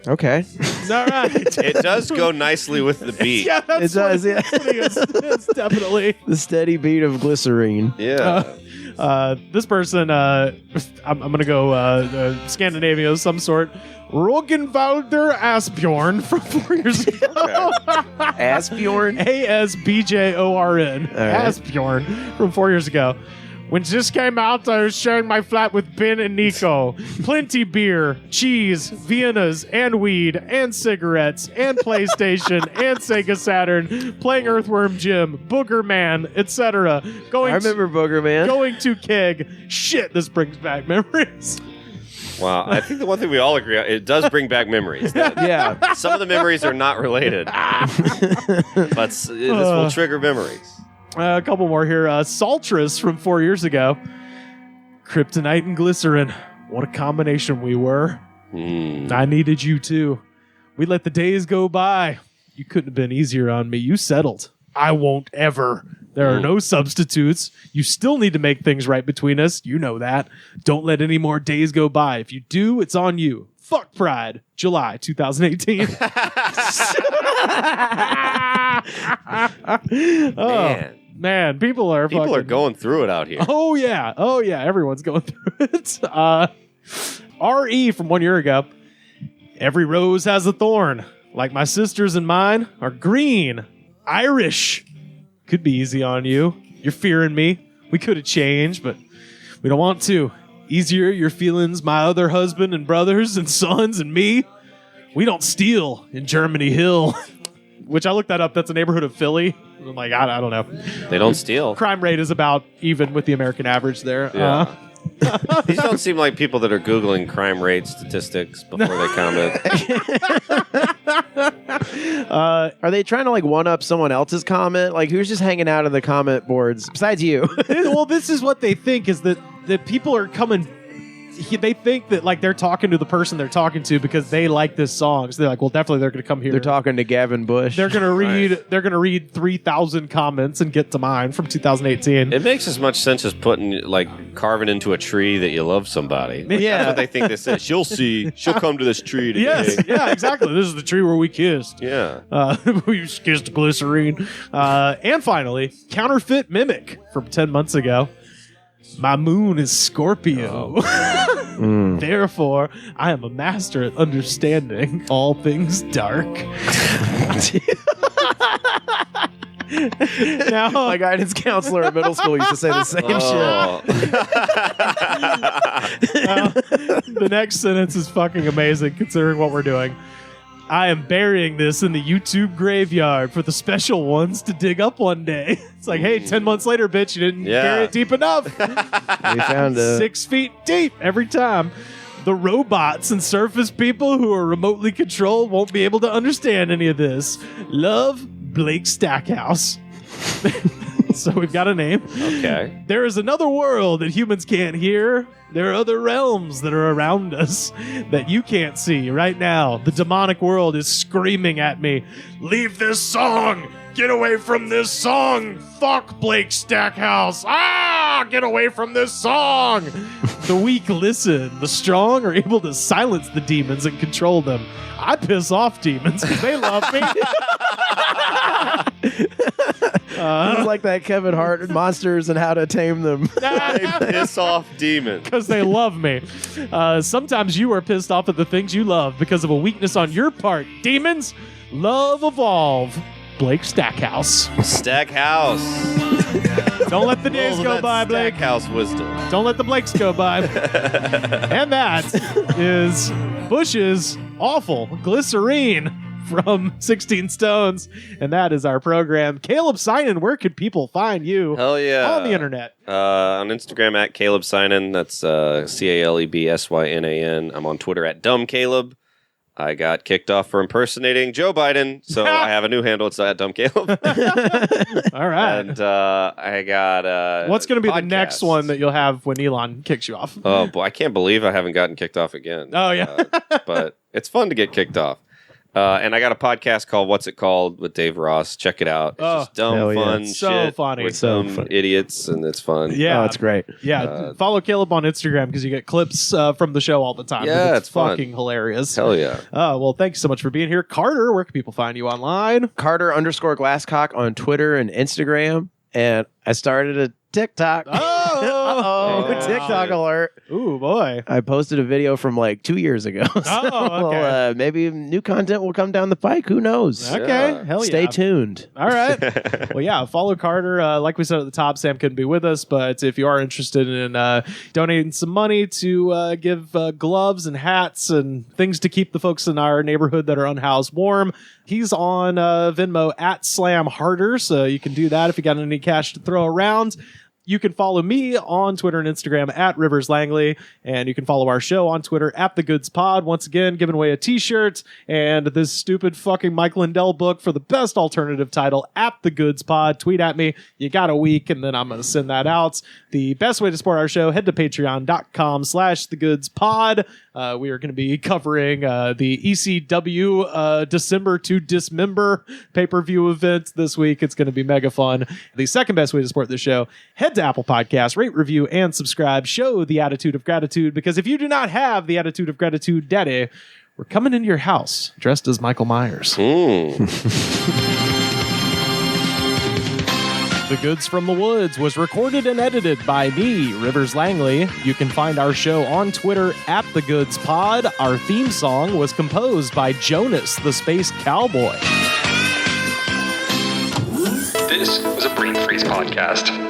Okay. All right. It does go nicely with the beat. Yeah, that's It does, yeah. It's definitely. The steady beat of Glycerine. Yeah. This person, I'm going to go Scandinavia of some sort. Rogenvalder Asbjorn from 4 years ago. Asbjorn? Asbjorn. All right. Asbjorn from 4 years ago. When this came out, I was sharing my flat with Ben and Nico. Plenty beer, cheese, Viennas, and weed, and cigarettes, and PlayStation, and Sega Saturn, playing Earthworm Jim, Booger Man, etc. I remember Booger Man. Going to keg. Shit, this brings back memories. Wow. I think the one thing we all agree on, it does bring back memories. Yeah. Some of the memories are not related. But this will trigger memories. A couple more here. Saltress from 4 years ago. Kryptonite and Glycerine. What a combination we were. I needed you too. We let the days go by. You couldn't have been easier on me. You settled. I won't ever. There are no substitutes. You still need to make things right between us. You know that. Don't let any more days go by. If you do, it's on you. Fuck Pride. July 2018. Man, people are going through it out here. Oh yeah, everyone's going through it. RE from 1 year ago. Every rose has a thorn. Like my sisters and mine are green, Irish. Could be easy on you. You're fearing me. We could have changed, but we don't want to. Easier your feelings, my other husband and brothers and sons and me. We don't steal in Germany Hill. Which I looked that up. That's a neighborhood of Philly. I'm like, I don't know. They don't steal. Crime rate is about even with the American average there. Yeah. These don't seem like people that are Googling crime rate statistics before they comment. Are they trying to like one up someone else's comment? Like who's just hanging out in the comment boards besides you? Well, this is what they think is that people are coming. They think that like they're talking to the person they're talking to because they like this song. So they're like, well, definitely they're going to come here. They're talking to Gavin Bush. They're going to read. Right. They're going to read 3,000 comments and get to mine from 2018. It makes as much sense as carving into a tree that you love somebody. Yeah, that's what they think this is. She'll see. She'll come to this tree today. Yes, yeah, exactly. This is the tree where we kissed. Yeah, we kissed Glycerine. And finally, counterfeit mimic from 10 months ago. My moon is Scorpio. Therefore, I am a master at understanding all things dark. Now, my guidance counselor at middle school used to say the same shit. The next sentence is fucking amazing considering what we're doing. I am burying this in the YouTube graveyard for the special ones to dig up one day. It's like, hey, 10 months later, bitch, you didn't bury it deep enough. We found it. 6 feet deep every time. The robots and surface people who are remotely controlled won't be able to understand any of this. Love, Blake Stackhouse. So we've got a name. Okay. There is another world that humans can't hear. There are other realms that are around us that you can't see right now. The demonic world is screaming at me. Leave this song. Get away from this song. Fuck Blake Stackhouse. Get away from this song. The weak listen. The strong are able to silence the demons and control them. I piss off demons because they love me. It's like that Kevin Hart Monsters and How to Tame Them. They piss off demons. Because they love me. Sometimes you are pissed off at the things you love because of a weakness on your part. Demons, love evolve. Blake Stackhouse. Stackhouse. Don't let the days go by, Blake. Stackhouse wisdom. Don't let the Blakes go by. And that is Bush's Awful Glycerine from 16 Stones. And that is our program. Caleb Synan, where could people find you? Hell yeah. On the internet? On Instagram at Caleb Synan. That's CalebSynan. I'm on Twitter at DumbCaleb. I got kicked off for impersonating Joe Biden, so I have a new handle. It's at DumbCaleb. All right. And I got what's going to be the next one that you'll have when Elon kicks you off? Oh, boy. I can't believe I haven't gotten kicked off again. Oh, yeah. But it's fun to get kicked off. And I got a podcast called What's It Called with Dave Ross. Check it out. It's just dumb, fun So shit funny. with So some funny. idiots, and it's fun. Yeah. Oh, it's great. Yeah, follow Caleb on Instagram because you get clips from the show all the time. Yeah, it's fun. fucking hilarious. Hell yeah. Well, thank you so much for being here. Carter, where can people find you online? Carter_Glasscock on Twitter and Instagram. And I started a TikTok. Oh, TikTok alert. Ooh, boy. I posted a video from like 2 years ago. So, okay. maybe new content will come down the pike. Who knows? Okay, hell yeah. Stay tuned. All right. Well, yeah, follow Carter. Like we said at the top, Sam couldn't be with us, but if you are interested in donating some money to give gloves and hats and things to keep the folks in our neighborhood that are unhoused warm, he's on Venmo at Slam Harder, so you can do that if you got any cash to throw around. You can follow me on Twitter and Instagram at Rivers Langley, and you can follow our show on Twitter at The Goods Pod. Once again, giving away a t-shirt and this stupid fucking Mike Lindell book for the best alternative title at The Goods Pod. Tweet at me. You got a week, and then I'm going to send that out. The best way to support our show, head to patreon.com/thegoodspod. We are going to be covering the ECW December to Dismember pay-per-view event this week. It's going to be mega fun. The second best way to support the show, head to Apple Podcasts, rate, review, and subscribe. Show the attitude of gratitude, because if you do not have the attitude of gratitude, Daddy, we're coming into your house dressed as Michael Myers. The Goods from the Woods was recorded and edited by me, Rivers Langley. You can find our show on Twitter at The Goods Pod. Our theme song was composed by Jonas, the Space Cowboy. This was a Brain Freeze podcast.